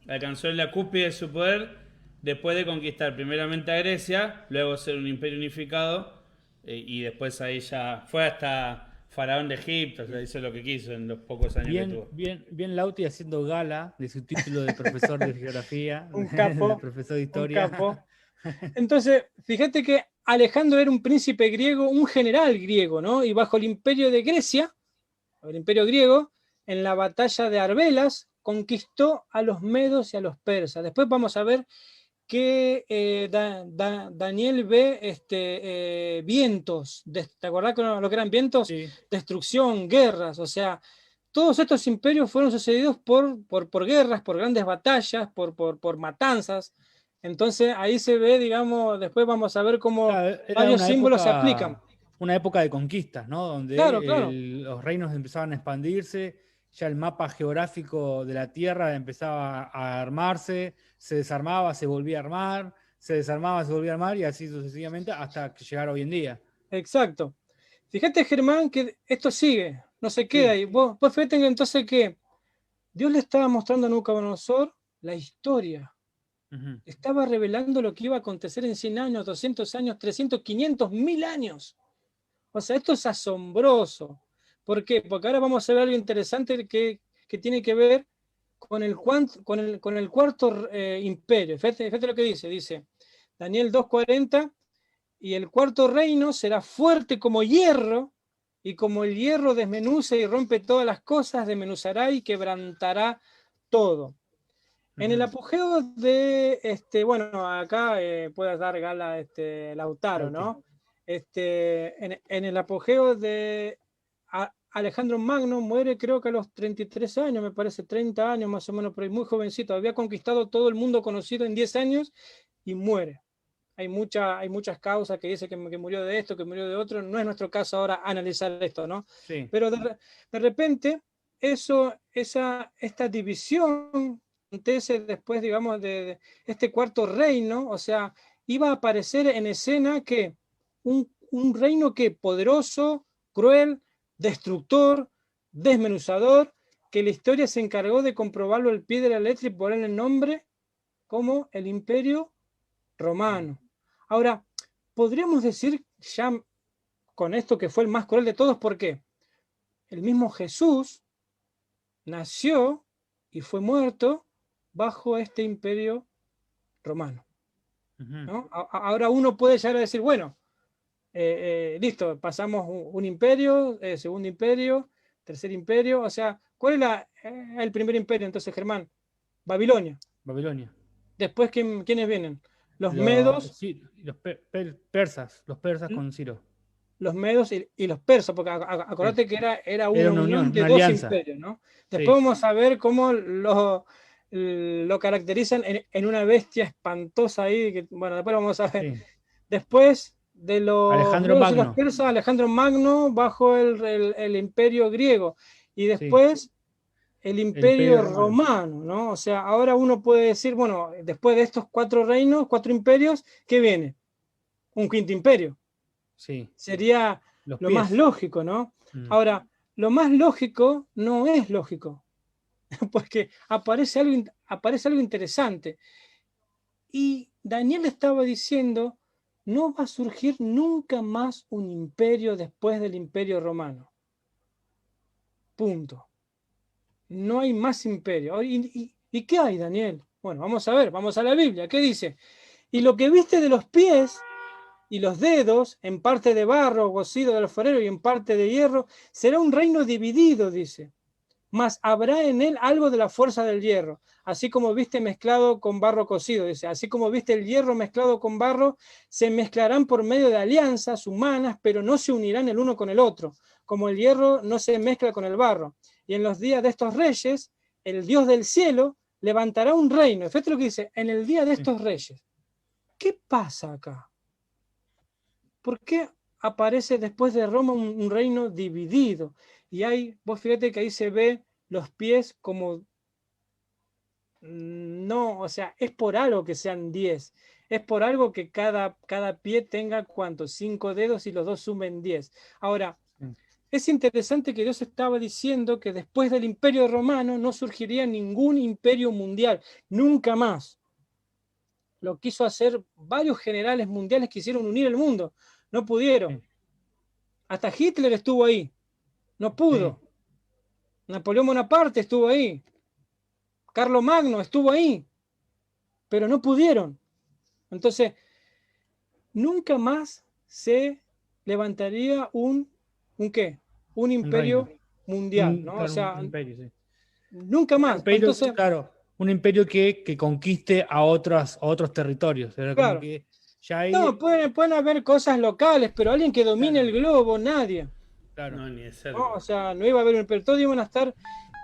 alcanzó la cúspide de su poder después de conquistar primeramente a Grecia, luego ser un imperio unificado, y después ahí ya fue hasta faraón de Egipto, o sea, hizo lo que quiso en los pocos años que Bien, tuvo. bien, bien Lauti haciendo gala de su título de profesor de geografía, Un de capo, profesor de un historia. capo. Entonces, fíjate que Alejandro era un príncipe griego, un general griego, ¿no? Y bajo el imperio de Grecia, el imperio griego, en la batalla de Arbelas, conquistó a los medos y a los persas. Después vamos a ver que Daniel ve vientos. ¿Te acordás lo que eran vientos? Sí, Destrucción, guerras, o sea, todos estos imperios fueron sucedidos por guerras, por grandes batallas, por matanzas. Entonces ahí se ve, digamos, después vamos a ver cómo claro, era varios símbolos se aplican. una época de conquistas, ¿no? Claro, Donde claro, los reinos empezaban a expandirse, ya el mapa geográfico de la Tierra empezaba a armarse, se desarmaba, se volvía a armar, se desarmaba, se volvía a armar y así sucesivamente hasta que llegara hoy en día. exacto. Fíjate, Germán, que esto sigue, no se queda Sí. ahí. Vos fíjate que entonces que Dios le estaba mostrando a Nabucodonosor la historia. Ujú. Estaba revelando lo que iba a acontecer en 100 años, 200 años, 300, 500, 1000 años. O sea, esto es asombroso. ¿Por qué? Porque ahora vamos a ver algo interesante que tiene que ver con el cuarto imperio. Fíjate lo que dice Daniel 2:40, y el cuarto reino será fuerte como hierro, y como el hierro desmenuza y rompe todas las cosas, desmenuzará y quebrantará todo. En el apogeo de, bueno, acá puedes dar gala Lautaro, ¿no? En el apogeo de Alejandro Magno muere creo que a los 33 años, me parece 30 años más o menos, pero muy jovencito, había conquistado todo el mundo conocido en 10 años y muere. Hay muchas causas que dicen que murió de esto, que murió de otro. No es nuestro caso ahora analizar esto, ¿no? Sí. Pero de repente, esta división acontece después, digamos, de este cuarto reino. O sea, iba a aparecer en escena que un reino que poderoso, cruel, destructor, desmenuzador, que la historia se encargó de comprobarlo al pie de la letra y ponerle el nombre como el Imperio Romano. Ahora, podríamos decir ya con esto que fue el más cruel de todos, porque el mismo Jesús nació y fue muerto bajo este imperio romano, ¿no? Ahora uno puede llegar a decir, bueno, listo, pasamos un imperio, segundo imperio, tercer imperio, o sea, ¿cuál es el primer imperio entonces, Germán? Babilonia. Babilonia. Después, ¿quiénes vienen? Los medos. Sí, los persas, los persas con Ciro. Los medos y los persas, porque acordate que era una unión de una dos alianza. imperios, ¿no? Después vamos a ver cómo lo caracterizan en una bestia espantosa ahí, que, bueno, después lo vamos a ver. Sí. Después de los Alejandro medos y Magno. los persas, Alejandro Magno bajo el imperio griego, y después el imperio romano, ¿no? O sea, ahora uno puede decir, bueno, después de estos 4 reinos, 4 imperios, ¿qué viene? Un quinto imperio. Sí. Sería lo más lógico, ¿no? Ahora, lo más lógico no es lógico, porque aparece algo interesante. Y Daniel estaba diciendo, no va a surgir nunca más un imperio después del imperio romano. Punto. No hay más imperio. ¿Y qué hay, Daniel? Bueno, vamos a ver, vamos a la Biblia. ¿Qué dice? Y lo que viste de los pies y los dedos, en parte de barro cocido del alfarero y en parte de hierro, será un reino dividido, dice. Mas habrá en él algo de la fuerza del hierro, así como viste mezclado con barro cocido, dice. Así como viste el hierro mezclado con barro, se mezclarán por medio de alianzas humanas, pero no se unirán el uno con el otro, como el hierro no se mezcla con el barro. Y en los días de estos reyes, el Dios del cielo levantará un reino. Fíjate lo que dice, en el día de estos reyes. ¿Qué pasa acá? ¿Por qué aparece después de Roma un reino dividido? Y vos fíjate que ahí se ve los pies como, no, o sea, es por algo que sean 10, es por algo que cada pie tenga, ¿cuántos? 5 dedos y los dos sumen 10. Ahora, es interesante que Dios estaba diciendo que después del imperio romano no surgiría ningún imperio mundial, nunca más. Lo quiso hacer varios generales mundiales que quisieron unir el mundo. No pudieron. Hasta Hitler estuvo ahí. No pudo. Napoleón Bonaparte estuvo ahí. Carlomagno estuvo ahí. Pero no pudieron. Entonces, nunca más se levantaría un ¿qué? Un imperio mundial, ¿no? Claro, o sea, un imperio, sí. Nunca más. Imperio, entonces, claro, un imperio que conquiste a otros territorios. Era claro. Como que ya hay... No, pueden haber cosas locales, pero alguien que domine el globo, nadie. Claro. No, ni de cerca. ¿No? O sea, no iba a haber un imperio, todos iban a estar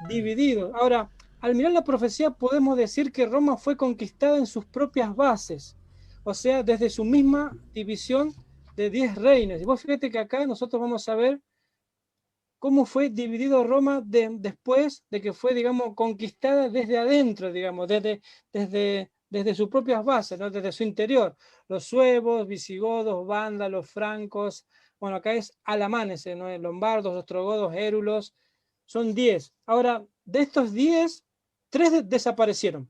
divididos. Ahora, al mirar la profecía podemos decir que Roma fue conquistada en sus propias bases, o sea, desde su misma división de 10 reinos. Y vos fíjate que acá nosotros vamos a ver cómo fue dividido Roma después de que fue, digamos, conquistada desde adentro, digamos, desde sus propias bases, ¿no? Desde su interior. Los suevos, visigodos, vándalos, francos, bueno, acá es alamanes, ¿no? Lombardos, ostrogodos, érulos, son 10. Ahora, de estos 10, 3 desaparecieron.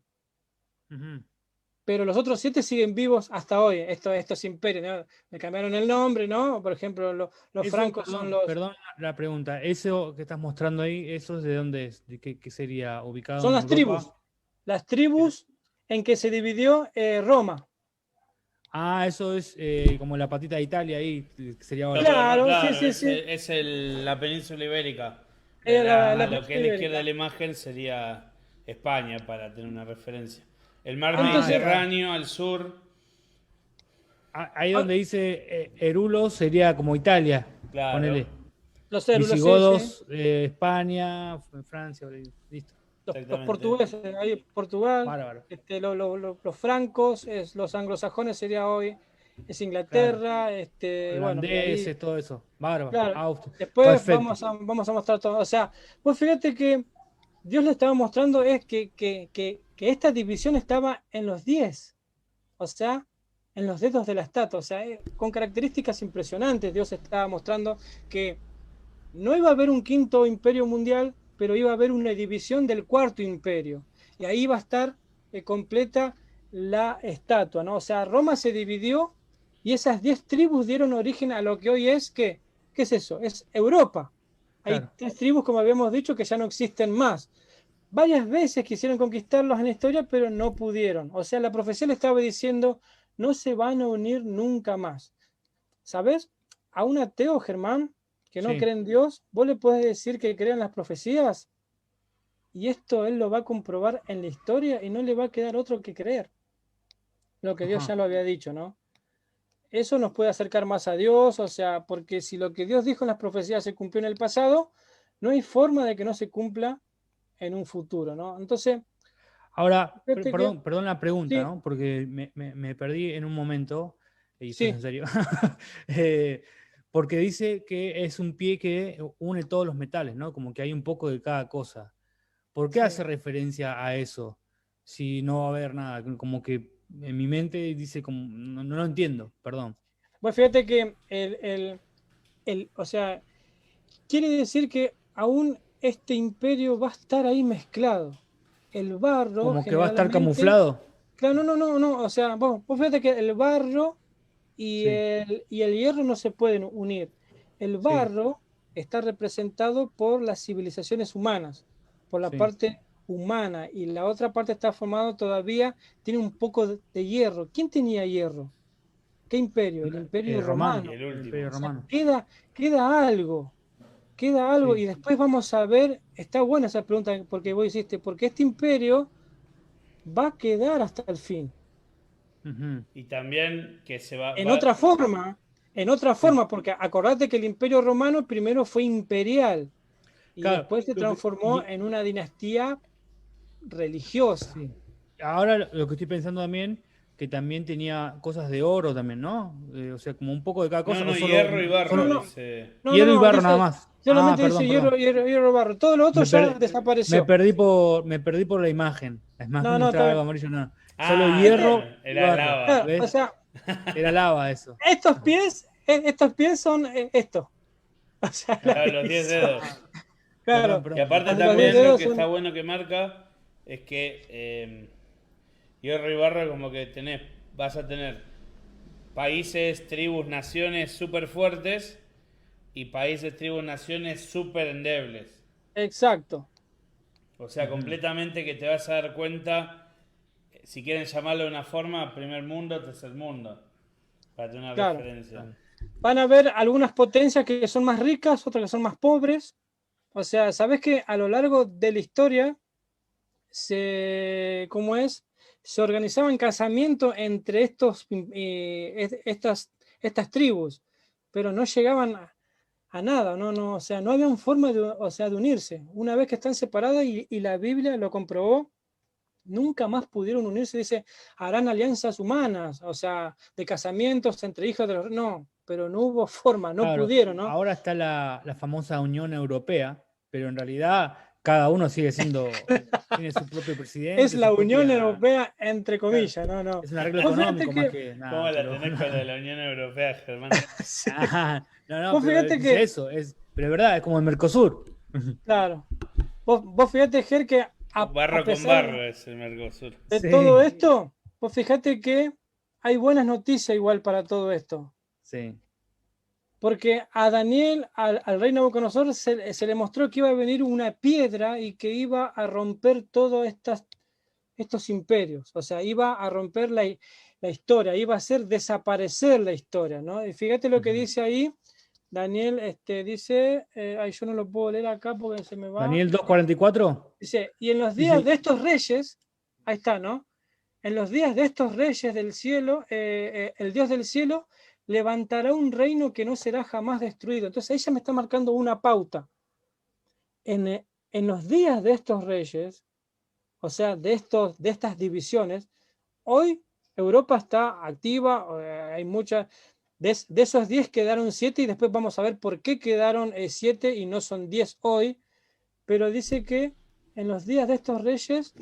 pero los otros 7 siguen vivos hasta hoy, estos imperios, ¿no? Le cambiaron el nombre, ¿no? Por ejemplo, los Eso, francos perdón, son los... perdón la pregunta. Eso que estás mostrando ahí, ¿eso es de dónde es? ¿De qué sería? ¿Ubicado Son en las Europa? tribus en que se dividió Roma. Ah, eso es como la patita de Italia ahí, que sería ahora. Claro, sí, claro, sí, sí. la península ibérica. La Lo que es península la izquierda ibérica. de la imagen sería España, para tener una referencia. El mar Entonces, Mediterráneo al sur, Ahí ah, donde dice Erulo sería como Italia, claro, ponele. los érulos, sí, sí. Visigodos, España, Francia, listo. Los exactamente. portugueses, ahí Portugal, Bárbaro. los francos, los anglosajones sería hoy, es Claro. Inglaterra, bueno, y ahí, Holandeses, todo eso. Bárbaro. claro, Austria. después Perfecto. vamos a mostrar todo. O sea, vos fíjate que Dios le estaba mostrando es que esta división estaba en los 10, o sea, en los dedos de la estatua, o sea, con características impresionantes. Dios estaba mostrando que no iba a haber un quinto imperio mundial, pero iba a haber una división del cuarto imperio. Y ahí iba a estar completa la estatua, ¿no? O sea, Roma se dividió y esas 10 tribus dieron origen a lo que hoy es, ¿qué? ¿Qué es eso? Es Europa. Hay Claro. 3 tribus, como habíamos dicho, que ya no existen más. Varias veces quisieron conquistarlos en la historia, pero no pudieron. O sea, la profecía le estaba diciendo, no se van a unir nunca más. ¿Sabes? A un ateo, Germán, que no Sí. cree en Dios, vos le podés decir que cree en las profecías y esto él lo va a comprobar en la historia y no le va a quedar otro que creer. Lo que Dios Ajá. ya lo había dicho, ¿no? Eso nos puede acercar más a Dios, o sea, porque si lo que Dios dijo en las profecías se cumplió en el pasado, no hay forma de que no se cumpla en un futuro, ¿no? Entonces, Ahora, fíjate que, perdón la pregunta, sí, ¿no? Porque me perdí en un momento, y esto es sí, en serio, Eh, porque dice que es un pie que une todos los metales, ¿no? Como que hay un poco de cada cosa. ¿Por qué hace sí. referencia a eso? Si no va a haber nada, como que en mi mente dice como, no lo entiendo, perdón. Pues fíjate que o sea, quiere decir que aún este imperio va a estar ahí mezclado. El barro, Como que va a estar generalmente, camuflado. claro, no, o sea, vos fíjate que el barro Sí, y el hierro no se pueden unir. El sí, barro está representado por las civilizaciones humanas, por la sí. parte humana, y la otra parte está formada todavía, tiene un poco de hierro. ¿Quién tenía hierro? ¿Qué imperio? El imperio Romano, y romano. el el último. Imperio O sea, Romano. queda algo. Queda algo Sí. y después vamos a ver, está buena esa pregunta porque vos hiciste, porque este imperio va a quedar hasta el fin. Ujú. Y también que se En otra forma, en otra Sí. forma, porque acordate que el imperio romano primero fue imperial y Claro, después se transformó en una dinastía religiosa. sí. Ahora lo que estoy pensando también, que también tenía cosas de oro también, ¿no? O sea, como un poco de cada No, cosa, o no, hierro y No, no, barro, solo no, dice. hierro y no, barro nada dice, más. Ah, solamente dice perdón, perdón. hierro, barro, todo lo otro Me, ya per- desapareció. me perdí por la imagen. Es más, me No, está mostraba algo bien. amarillo, no. Solo Ah, Este, hierro y era barro. lava. claro, o ¿Ves? sea, Era lava eso. estos pies son esto. O sea, la Claro, los 10 división. dedos. Perdón, Claro, Y perdón. aparte los 10 también lo dedos que está son. bueno que marca es que hierro y barro como que vas a tener países, tribus, naciones súper fuertes y países, tribus, naciones súper endebles. Exacto. O sea, Ujú. completamente que te vas a dar cuenta, si quieren llamarlo de una forma, primer mundo, tercer mundo, para tener una Claro. referencia. Claro. Van a haber algunas potencias que son más ricas, otras que son más pobres. O sea, sabes que a lo largo de la historia ¿cómo es? Se organizaban casamientos entre estas tribus, pero no llegaban a nada, o sea, no habían forma o sea, de unirse. Una vez que están separadas y la Biblia lo comprobó, nunca más pudieron unirse. Dice, harán alianzas humanas, o sea, de casamientos entre hijos de los... No, pero no hubo forma, no Claro, pudieron, ¿no? ahora está la famosa Unión Europea, pero en realidad cada uno sigue siendo, tiene su propio Es presidente, la su Unión propia. Europea, entre Claro, comillas, no. es un arreglo Vos fíjate económico más que... que ¿Cómo nada, la pero. tenés con la Unión Europea, Germán? Sí. No, Vos pero fíjate dice que, eso, pero es verdad, es como el Mercosur. claro, vos fíjate, Ger, que a Barro con pesar barro es el Mercosur. de todo Sí, esto, Pues fíjate que hay buenas noticias igual para todo esto. Sí. Porque a Daniel, al rey Nabucodonosor, se le mostró que iba a venir una piedra y que iba a romper todos estos imperios. O sea, iba a romper la historia, iba a hacer desaparecer la historia, ¿no? Y fíjate lo que dice ahí. Daniel dice, ay, yo no lo puedo leer acá porque se me va. Daniel 2:44. Dice, y en los días Dice, de estos reyes, ahí está, ¿no? En los días de estos reyes del cielo, el Dios del cielo levantará un reino que no será jamás destruido. Entonces ahí ya me está marcando una pauta. En los días de estos reyes, o sea, de estas divisiones, hoy Europa está activa, hay muchas. De esos 10 quedaron 7 y después vamos a ver por qué quedaron 7 y no son 10 hoy. Pero dice que en los días de estos reyes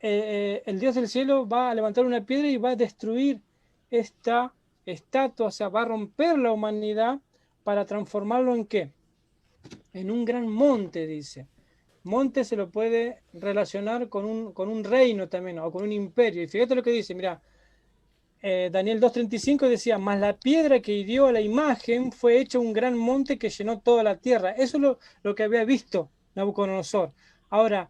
el Dios del cielo va a levantar una piedra y va a destruir esta estatua, o sea, va a romper la humanidad para transformarlo en ¿qué? En un gran monte, dice. Monte se lo puede relacionar con un reino también, o con un imperio. Y fíjate lo que dice, mira, Daniel 2:35 decía, mas la piedra que hirió a la imagen fue hecha un gran monte que llenó toda la tierra. Eso es lo que había visto Nabucodonosor. Ahora,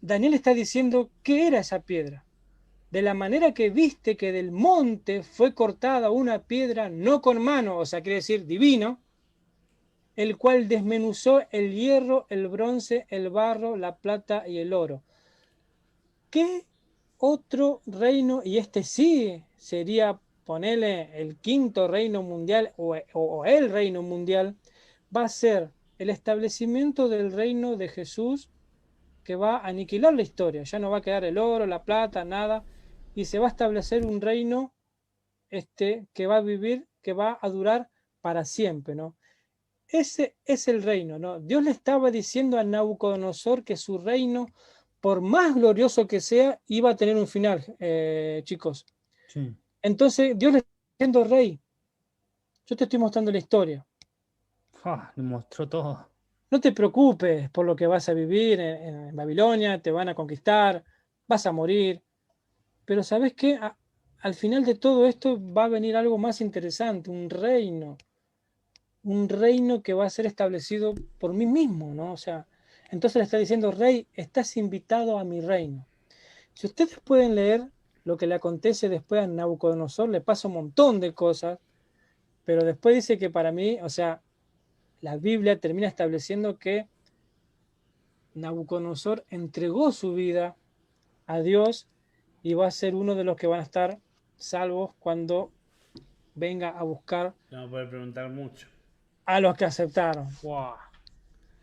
Daniel está diciendo qué era esa piedra. De la manera que viste que del monte fue cortada una piedra no con mano, o sea, quiere decir divino, el cual desmenuzó el hierro, el bronce, el barro, la plata y el oro. ¿Qué otro reino, y este sí sería, ponerle el quinto reino mundial o el reino mundial, va a ser el establecimiento del reino de Jesús, que va a aniquilar la historia? Ya no va a quedar el oro, la plata, nada, y se va a establecer un reino que va a vivir, que va a durar para siempre, ¿no? Ese es el reino, ¿no? Dios le estaba diciendo a Nabucodonosor que su reino, por más glorioso que sea, iba a tener un final, chicos. sí. Entonces Dios le está diciendo, rey, yo te estoy mostrando la historia. Le mostró todo. No te preocupes por lo que vas a vivir en Babilonia, te van a conquistar, vas a morir. Pero ¿sabes qué? Al final de todo esto va a venir algo más interesante, un reino que va a ser establecido por mí mismo, ¿no? O sea, entonces le está diciendo, rey, estás invitado a mi reino. Si ustedes pueden leer lo que le acontece después a Nabucodonosor, le pasa un montón de cosas, pero después dice que para mí, o sea, la Biblia termina estableciendo que Nabucodonosor entregó su vida a Dios y va a ser uno de los que van a estar salvos cuando venga a buscar No poder preguntar mucho. a los que aceptaron. Wow.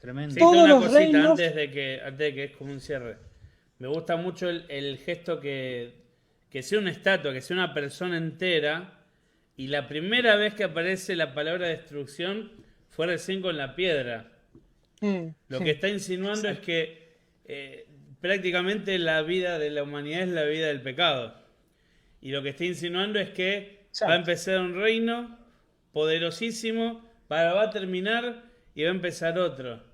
Tremendo. Sí, Todos tengo una los cosita reinos. antes de que es como un cierre. Me gusta mucho el gesto que sea una estatua, que sea una persona entera. Y la primera vez que aparece la palabra destrucción fue recién con la piedra. Lo que está insinuando es que prácticamente la vida de la humanidad es la vida del pecado. Y lo que está insinuando es que va a empezar un reino poderosísimo, va a terminar y va a empezar otro.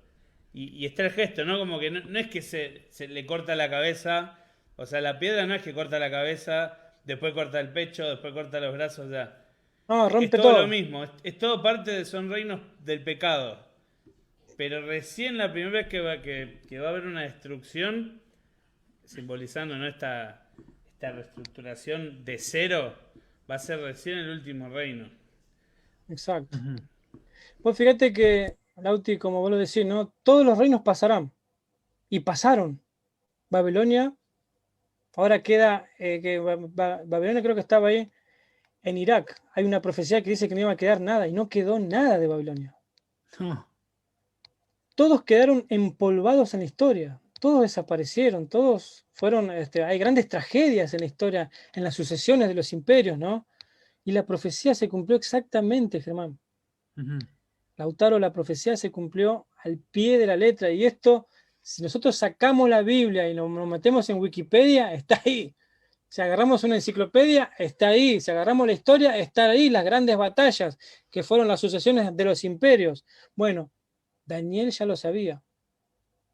Y está el gesto, ¿no? Como que no es que se le corta la cabeza. O sea, la piedra no es que corta la cabeza, después corta el pecho, después corta los brazos, ya. No, Es rompe todo todo. lo mismo, es todo parte son reinos del pecado. Pero recién la primera vez que va a haber una destrucción, simbolizando, ¿no?, esta reestructuración de cero, va a ser recién el último reino. Exacto. Pues fíjate que, Lauti, como vos lo decís, ¿no? Todos los reinos pasarán. Y pasaron. Babilonia, ahora queda, Babilonia creo que estaba ahí en Irak. Hay una profecía que dice que no iba a quedar nada y no quedó nada de Babilonia. No. Todos quedaron empolvados en la historia. Todos desaparecieron, todos fueron, hay grandes tragedias en la historia, en las sucesiones de los imperios, ¿no? Y la profecía se cumplió exactamente, Germán. Lautaro, la profecía se cumplió al pie de la letra. Y esto, si nosotros sacamos la Biblia y nos metemos en Wikipedia, está ahí. Si agarramos una enciclopedia, está ahí. Si agarramos la historia, está ahí. Las grandes batallas que fueron las sucesiones de los imperios. Bueno, Daniel ya lo sabía,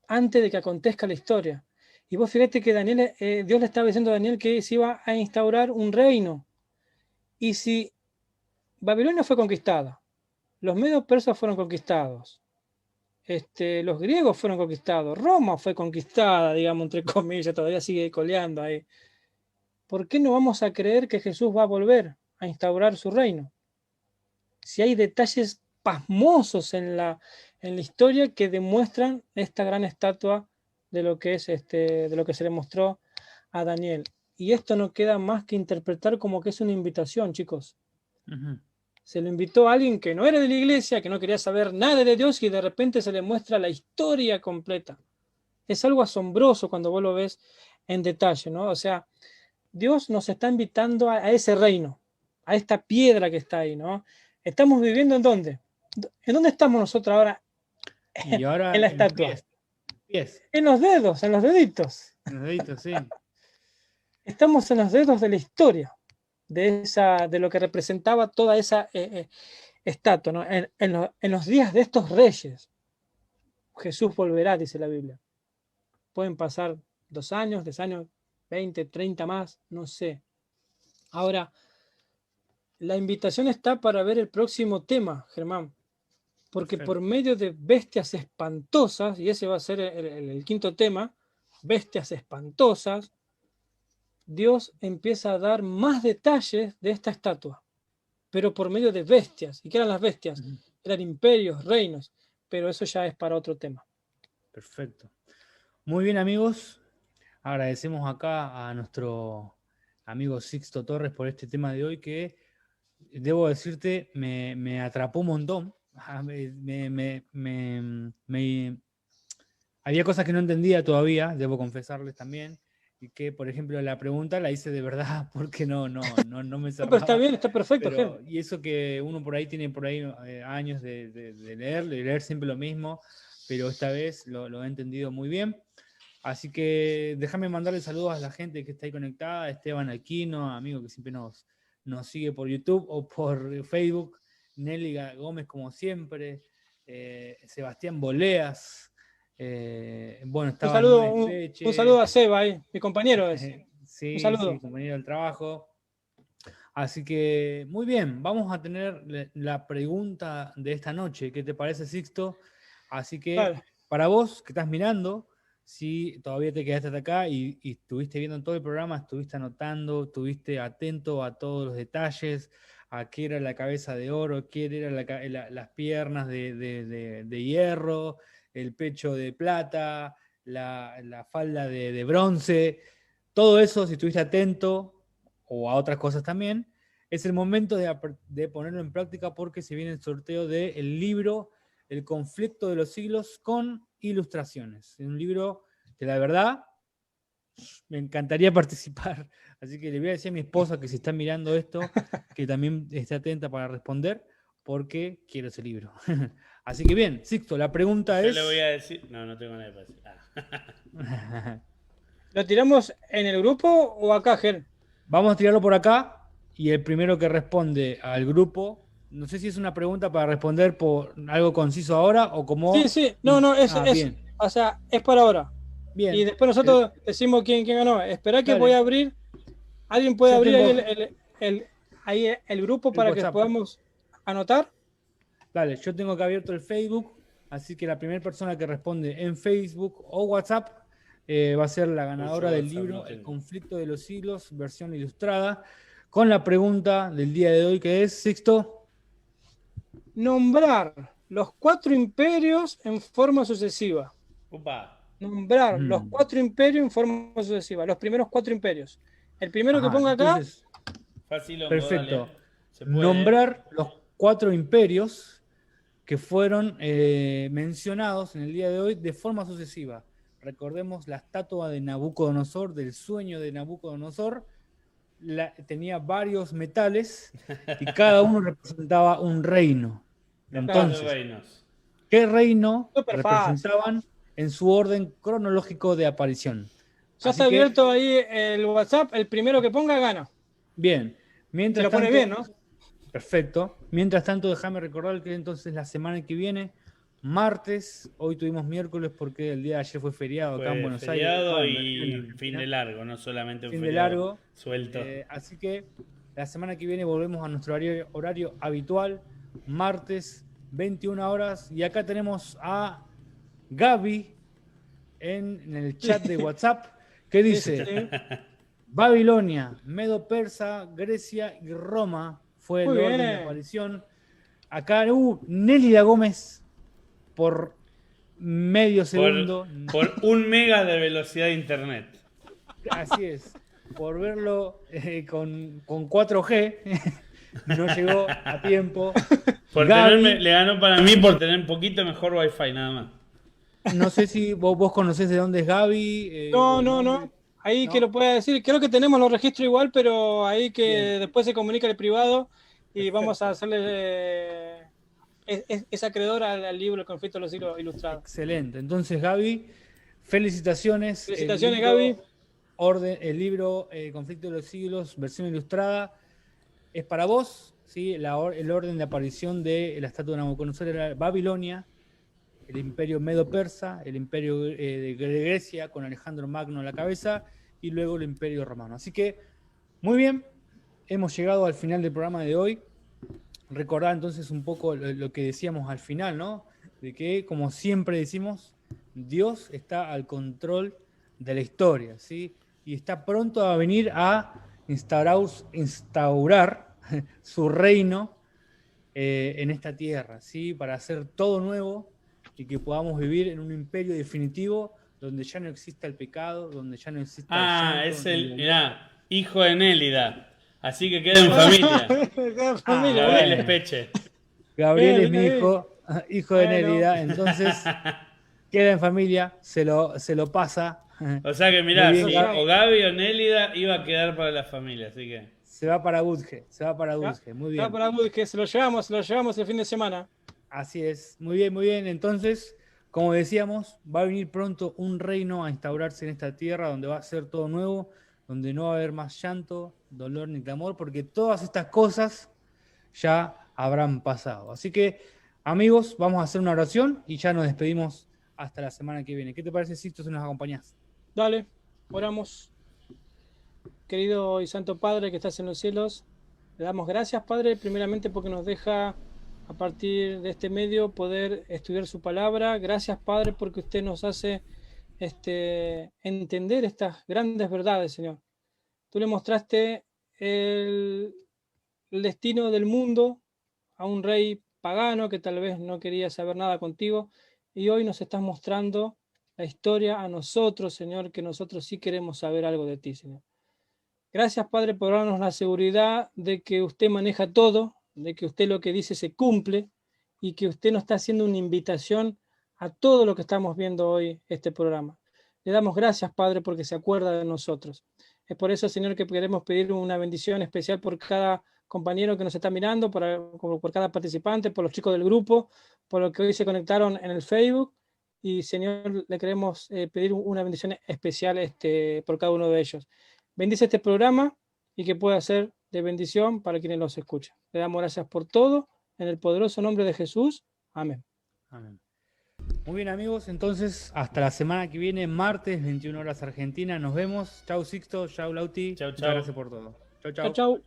antes de que acontezca la historia. Y vos fíjate que Dios le estaba diciendo a Daniel que se iba a instaurar un reino. Y si Babilonia fue conquistada, los medios persas fueron conquistados, los griegos fueron conquistados, Roma fue conquistada, digamos, entre comillas, todavía sigue coleando ahí. ¿Por qué no vamos a creer que Jesús va a volver a instaurar su reino? Si hay detalles pasmosos en la historia que demuestran esta gran estatua de lo que es de lo que se le mostró a Daniel. Y esto no queda más que interpretar como que es una invitación, chicos. Ujú. Se lo invitó a alguien que no era de la iglesia, que no quería saber nada de Dios, y de repente se le muestra la historia completa. Es algo asombroso cuando vos lo ves en detalle, ¿no? O sea, Dios nos está invitando a ese reino, a esta piedra que está ahí, ¿no? ¿Estamos viviendo en dónde? ¿En dónde estamos nosotros ahora? Y ahora En la estatua. Pies. En los dedos, en los deditos. En los deditos, sí. Estamos en los dedos de la historia, de lo que representaba toda esa estatua, ¿no? En los días de estos reyes, Jesús volverá, dice la Biblia. Pueden pasar 2 años, 10 años, 20, 30 más, no sé. Ahora, la invitación está para ver el próximo tema, Germán, porque Perfecto. por medio de bestias espantosas, y ese va a ser el quinto tema, bestias espantosas, Dios empieza a dar más detalles de esta estatua, pero por medio de bestias. ¿Y qué eran las bestias? Ujú. Eran imperios, reinos, pero eso ya es para otro tema. Perfecto. Muy bien, amigos. Agradecemos acá a nuestro amigo Sixto Torres por este tema de hoy que, debo decirte, me atrapó un montón. Había cosas que no entendía todavía, debo confesarles también, y que, por ejemplo, la pregunta la hice de verdad porque no me No, pero está cerraba. bien, está perfecto, Ger. Y eso que uno por ahí tiene años de leer siempre lo mismo, pero esta vez lo he entendido muy bien. Así que déjame mandarle saludos a la gente que está ahí conectada, Esteban Aquino, amigo que siempre nos sigue por YouTube o por Facebook, Nelly Gómez como siempre, Sebastián Boleas, bueno, Un estaba saludo, Nunes un saludo Peche, a Seba ahí, mi compañero es. Un sí, saludo. compañero del trabajo. Así que muy bien, vamos a tener la pregunta de esta noche. ¿Qué te parece, Sixto? Así que Vale. para vos que estás mirando, si todavía te quedaste hasta acá y estuviste viendo todo el programa, estuviste anotando, estuviste atento a todos los detalles, a qué era la cabeza de oro, qué era las piernas de hierro, el pecho de plata, la falda de bronce, todo eso, si estuviste atento o a otras cosas también, es el momento de ponerlo en práctica porque se viene el sorteo del libro El conflicto de los siglos con ilustraciones. Es un libro que la verdad me encantaría participar. Así que le voy a decir a mi esposa que si está mirando esto, que también esté atenta para responder porque quiero ese libro. Así que bien, Sixto, la pregunta Yo es... le voy a decir. No, no tengo nada que decir. ¿Lo tiramos en el grupo o acá, Ger? Vamos a tirarlo por acá y el primero que responde al grupo, no sé si es una pregunta para responder por algo conciso ahora o como... Sí, no, bien, o sea, es para ahora. bien. Y después nosotros decimos quién ganó. Esperá que Dale. voy a abrir. Alguien puede Ya abrir tengo ahí el grupo para que WhatsApp. podamos anotar. Dale, yo tengo acá abierto el Facebook, así que la primera persona que responde en Facebook o WhatsApp va a ser la ganadora del libro El conflicto de los siglos, versión ilustrada, con la pregunta del día de hoy que es, Sixto. Nombrar los 4 imperios en forma sucesiva. Upa. Nombrar los 4 imperios en forma sucesiva. Los primeros 4 imperios. El primero que ponga acá. Entonces, Fácil, perfecto. Se puede. Nombrar los 4 imperios que fueron mencionados en el día de hoy de forma sucesiva. Recordemos la estatua de Nabucodonosor, del sueño de Nabucodonosor. Tenía varios metales y cada uno representaba un reino. Entonces, ¿qué reino representaban en su orden cronológico de aparición? Ya está abierto ahí el WhatsApp. El primero que ponga gana. Bien. Mientras lo pone bien, ¿no? Perfecto. Mientras tanto, déjame recordar que entonces la semana que viene martes. Hoy tuvimos miércoles porque el día de ayer fue feriado acá en Buenos feriado Aires. y fin de largo, no solamente un fin de feriado largo. suelto. Así que la semana que viene volvemos a nuestro horario habitual, martes, 21 horas. Y acá tenemos a Gaby en el chat de WhatsApp que dice: Babilonia, Medo Persa, Grecia y Roma fue el orden de aparición. Acá Nélida Gómez por medio segundo. Por 1 mega de velocidad de internet. Así es. Por verlo con 4G. No llegó a tiempo. Le ganó para mí por tener un poquito mejor wifi nada más. No sé si vos conocés de dónde es Gaby. No. Ahí que lo pueda decir. Creo que tenemos los registros igual, pero ahí que después se comunica el privado y vamos a hacerle... es acreedor al libro El conflicto de los siglos ilustrado. Excelente. Entonces, Gaby, felicitaciones. Felicitaciones, Gaby. El libro Conflicto de los siglos, versión ilustrada, es para vos. ¿Sí? El orden de aparición de la estatua de Nabucodonosor era Babilonia, el imperio medo-persa, el imperio de Grecia con Alejandro Magno a la cabeza y luego el imperio romano. Así que, muy bien, hemos llegado al final del programa de hoy. Recordar entonces un poco lo que decíamos al final, ¿no? De que, como siempre decimos, Dios está al control de la historia, ¿sí? Y está pronto a venir a instaurar su reino en esta tierra, ¿sí? Para hacer todo nuevo y que podamos vivir en un imperio definitivo donde ya no exista el pecado, donde ya no exista el llanto, es mirá, hijo de Nélida. Así que queda en familia. Gabriel Espeche. Gabriel es mi hijo de Nélida, entonces queda en familia, se lo pasa. O sea que mirá, o Gaby o Nélida iba a quedar para la familia, así que... Se va para Budge, muy bien. Se va para Budge, se lo llevamos el fin de semana. Así es, muy bien. Entonces, como decíamos, va a venir pronto un reino a instaurarse en esta tierra donde va a ser todo nuevo, donde no va a haber más llanto, dolor ni clamor, porque todas estas cosas ya habrán pasado. Así que, amigos, vamos a hacer una oración y ya nos despedimos hasta la semana que viene. ¿Qué te parece, Sixto, si nos acompañás? Dale, oramos. Querido y santo Padre que estás en los cielos, le damos gracias, Padre, primeramente porque nos deja a partir de este medio poder estudiar su palabra. Gracias, Padre, porque usted nos hace entender estas grandes verdades, Señor. Tú le mostraste el destino del mundo a un rey pagano que tal vez no quería saber nada contigo, y hoy nos estás mostrando la historia a nosotros, Señor, que nosotros sí queremos saber algo de ti, Señor. Gracias, Padre, por darnos la seguridad de que usted maneja todo, de que usted lo que dice se cumple y que usted nos está haciendo una invitación a todo lo que estamos viendo hoy este programa. Le damos gracias, Padre, porque se acuerda de nosotros. Es por eso, Señor, que queremos pedir una bendición especial por cada compañero que nos está mirando, por cada participante, por los chicos del grupo, por los que hoy se conectaron en el Facebook. Y, Señor, le queremos pedir una bendición especial por cada uno de ellos. Bendice este programa y que pueda ser de bendición para quienes los escuchan. Le damos gracias por todo, en el poderoso nombre de Jesús. Amén. Amén. Muy bien, amigos, entonces hasta la semana que viene, martes, 21 horas Argentina. Nos vemos. Chau, Sixto. Chau, Lauti. Chau. Muchas gracias por todo. Chau. Chau.